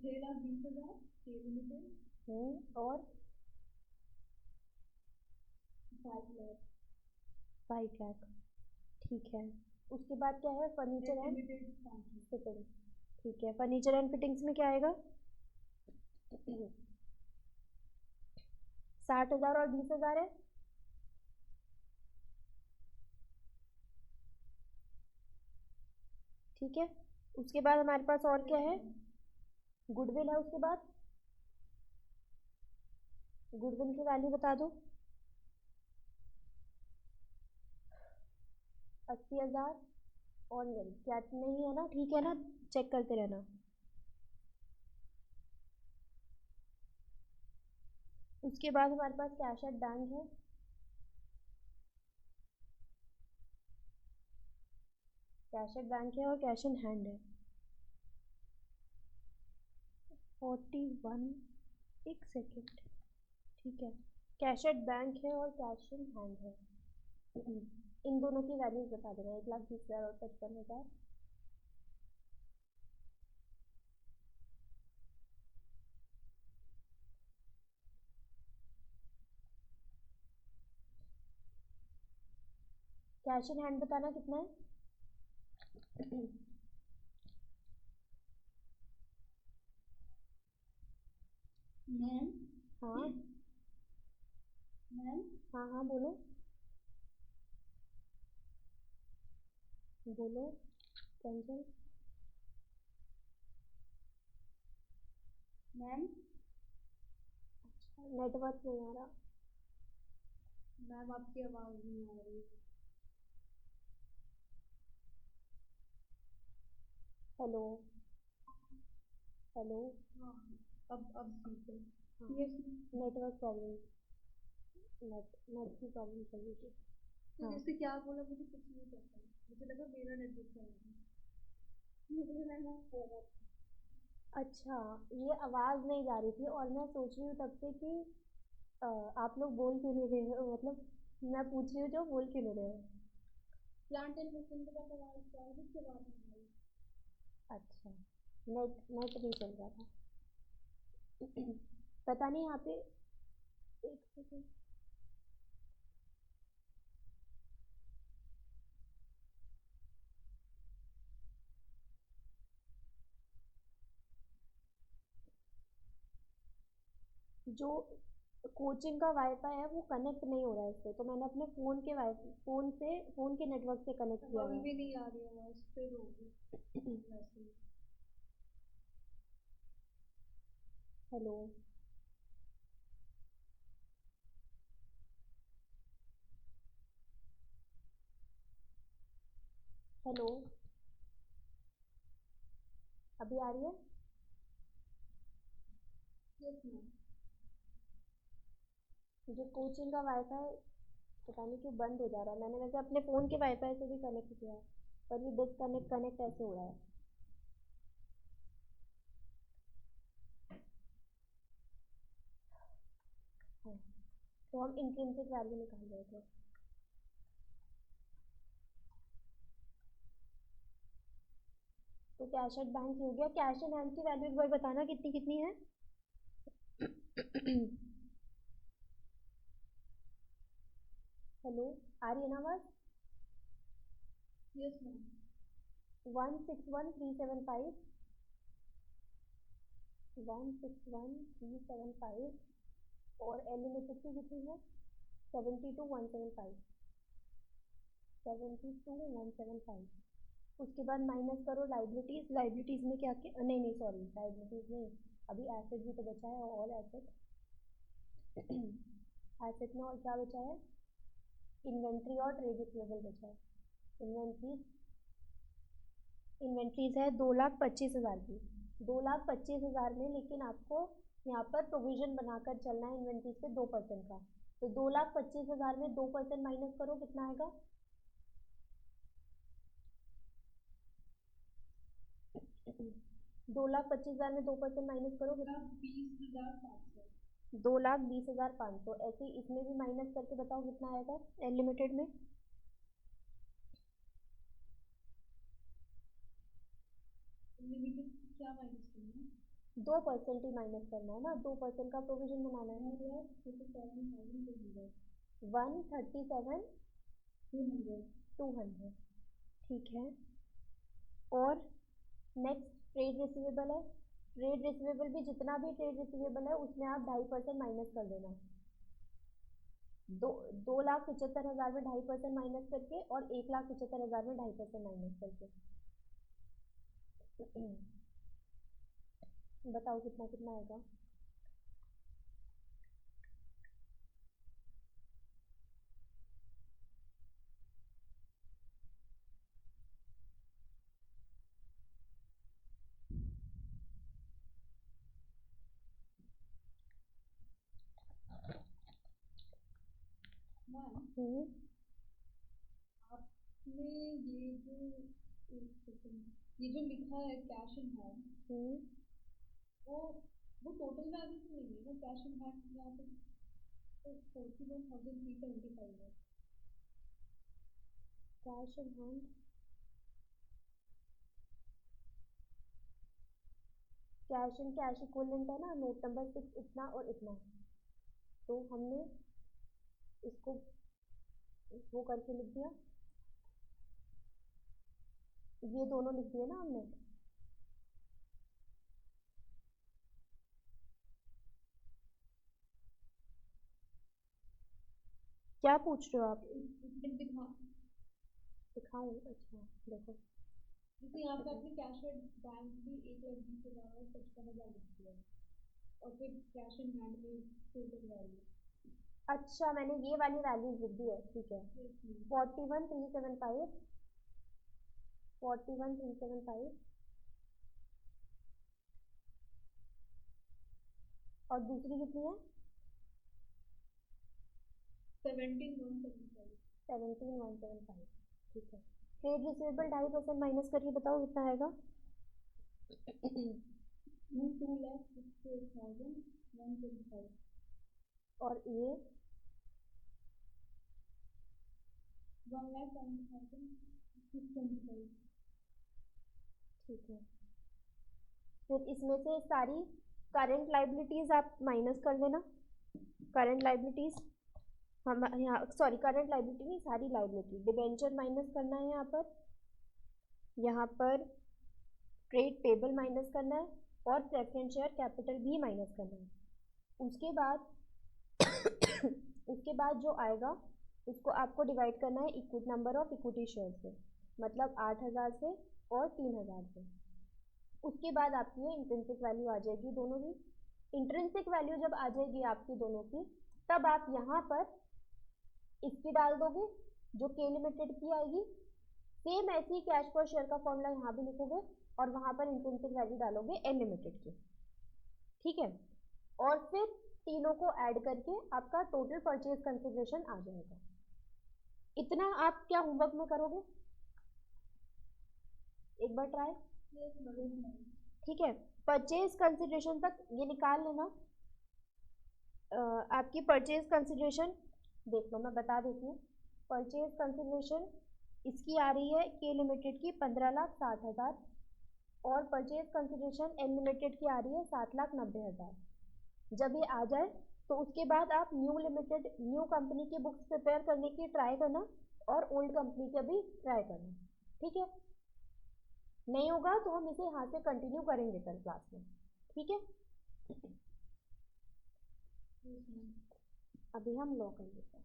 6,20,000 के लिमिटेड। और 5 लाख 5 लाख, ठीक है। उसके बाद क्या है, furniture and limited 5 lakh. Fitting, ठीक है। फर्नीचर एंड फिटिंग्स में क्या आएगा, 60,000 और 20,000 है, ठीक है। उसके बाद हमारे पास और क्या है, गुडविल है, उसके बाद गुडविल की वैल्यू बता दो, 80,000 और नहीं, क्या नहीं है ना, ठीक है ना, चेक करते रहना। उसके बाद हमारे पास कैश एट बैंक है, कैश एट बैंक है और कैश इन हैंड है 41, एक सेकेंड, ठीक है। कैश एट बैंक है और कैश इन हैंड है, इन दोनों की वैल्यूज बता देना, 1,20,000 और 55,000। कैश इन हैंड बताना कितना है, मैम हाँ मैम हाँ हाँ बोलो बोलो कंचन। मैम नेटवर्क नहीं आ रहा, मैम आपकी आवाज़ नहीं आ रही। Hello hello. हाँ, अब ठीक है। हाँ, yes. Network problem, net net की प्रॉब्लम चल रही थी। तो हाँ, जैसे क्या बोला मुझे कुछ नहीं पता, मुझे लगा मेरा नेटवर्क खराब है। मुझे लगा होगा। अच्छा, ये आवाज़ नहीं जा रही थी और मैं सोच रही हूँ तब से कि अ, आप लोग बोल क्यों नहीं रहे हो, मतलब मैं पूछ रही हूँ जो बोल क्यों नहीं रहे हो। प्लांट एंड मशीनरी का सवाल प्राइवेट से बात नहीं आई। अच्छा, नेट नेट नहीं चल रहा था। पता नहीं यहाँ पे, एक सेकंड। जो कोचिंग का वाईफाई है वो कनेक्ट नहीं हो रहा है इससे, तो मैंने अपने फ़ोन के वाई फ़ोन के नेटवर्क से कनेक्ट अब किया अभी हुआ भी नहीं आ रही आवाज, फिर होगी है। वैसे ही। हेलो हेलो, अभी आ रही है? Yes ma'am. जो कोचिंग का वाईफाई पता नहीं क्यों बंद हो जा रहा है, मैंने वैसे अपने फ़ोन के वाईफाई से भी कनेक्ट किया है, पर ये डिसकनेक्ट कनेक्ट ऐसे हो रहा है। हाँ, तो हम इंट्रिंसिक वैल्यू निकाल रहे थे। तो कैश एट बैंक हो गया, कैश इन हैंड की वैल्यू एक बार बताना कितनी कितनी है। हेलो, आ रही है ना आवाज़? Yes ma'am. 161375, 161375, और एलिमिटेड की कितनी है? 72175, 72175। उसके बाद माइनस करो लाइबिलिटीज, लाइबिलिटीज में क्या क्या, नहीं नहीं सॉरी, लाइबिलिटीज नहीं, अभी एसेट भी तो बचा है, ऑल एसेट। एसेट में और क्या बचा है? इन्वेंट्री और ट्रेड रिसीवेबल बचा है। इन्वेंट्रीज, इन्वेंट्रीज है 2,25,000 की। 2,25,000 में लेकिन आपको यहाँ पर प्रोविजन बनाकर चलना है इन्वेंट्रीज पे 2% का। तो 2,25,000 में 2% माइनस करो, कितना आएगा? 2,25,000 में 2% माइनस करो, कितना? 20,700। 2,20,500। ऐसे ही इसमें भी माइनस करके बताओ कितना आएगा अनलिमिटेड में? लिमिटेड क्या माइनस करना है? 2% ही माइनस करना है ना, 2% का प्रोविजन बनाना है। हमारे यहाँ 37,200। 137 200। 200, ठीक है। और नेक्स्ट ट्रेड रिसीवेबल है। ट्रेड रिसीवेबल भी, जितना भी ट्रेड रिसीवेबल है उसमें आप 2.5% माइनस कर देना। 2,75,000 में 2.5% माइनस करके, और 1,75,000 में 2.5% माइनस करके। बताओ कितना कितना आएगा? मैम, हम्म आपने ये जो, एक सेकंड, ये जो लिखा है कैश इन हैंड, हम्म वो वो टोटल वैल्यू तो नहीं है ना? कैश इन हैंड यहाँ पे तो 41,375 है। Cash in hand, cash in cash equivalent है ना, नोट नंबर 6 इतना और इतना। तो हमने इसको वो करके लिख दिया, ये दोनों लिख दिए ना हमने। क्या पूछ रहे हो आप? इसमें दिखा, दिखाऊं? अच्छा, देखो। जैसे यहाँ पे आपने कैश एट बैंक भी 1,20,000 और 55,000 लिख दिया है, और फिर कैश इन हैंड में टोटल वैल्यू। अच्छा, मैंने ये वाली वैल्यू लिख दी है, ठीक है। Yes ma'am. 41,375, 41,375, और दूसरी कितनी है? 17,175। 17,175। ठीक है। ट्रेड रिसीवेबल 2.5% माइनस करके बताओ कितना आएगा? 2,68,125। और ये 1,70,625। ठीक है। फिर इसमें से सारी करंट लाइबिलिटीज आप माइनस कर देना। करंट लाइबिलिटीज हम यहाँ, सॉरी करंट लाइबिलिटी नहीं, सारी लाइबिलिटी। डिबेंचर माइनस करना है यहाँ पर ट्रेड पेबल माइनस करना है और प्रेफरेंस शेयर कैपिटल भी माइनस करना है। उसके बाद उसके बाद जो आएगा उसको आपको डिवाइड करना है equity number of equity share से, मतलब 8,000 से और 3,000 से। उसके बाद आपकी ये इंट्रिंसिक वैल्यू आ जाएगी दोनों की। इंट्रिंसिक वैल्यू जब आ जाएगी आपकी दोनों की, तब आप यहाँ पर इसकी डाल दोगे जो के लिमिटेड की आएगी। सेम ऐसी ही कैश पर शेयर का फॉर्मूला यहाँ भी लिखोगे और वहाँ पर इंट्रिंसिक वैल्यू डालोगे एन लिमिटेड की। ठीक है। और फिर तीनों को ऐड करके आपका टोटल परचेज कंसिडरेशन आ जाएगा। इतना आप क्या होमवर्क में करोगे? एक बार ट्राई। ठीक है। परचेज कंसिडरेशन तक ये निकाल लेना। आपकी परचेज कंसिडरेशन देख लो, मैं बता देती हूँ। परचेज कंसिडरेशन इसकी आ रही है के लिमिटेड की 15,60,000 और परचेज कंसिडरेशन एन लिमिटेड की आ रही है 7,90,000। जब ये आ जाए तो उसके बाद आप न्यू कंपनी की बुक्स प्रिपेयर करने की ट्राई करना और ओल्ड कंपनी का भी ट्राई करना। ठीक है। नहीं होगा तो हम इसे यहाँ से कंटिन्यू करेंगे कल क्लास में। ठीक है। अभी हम लॉ कर लेते हैं।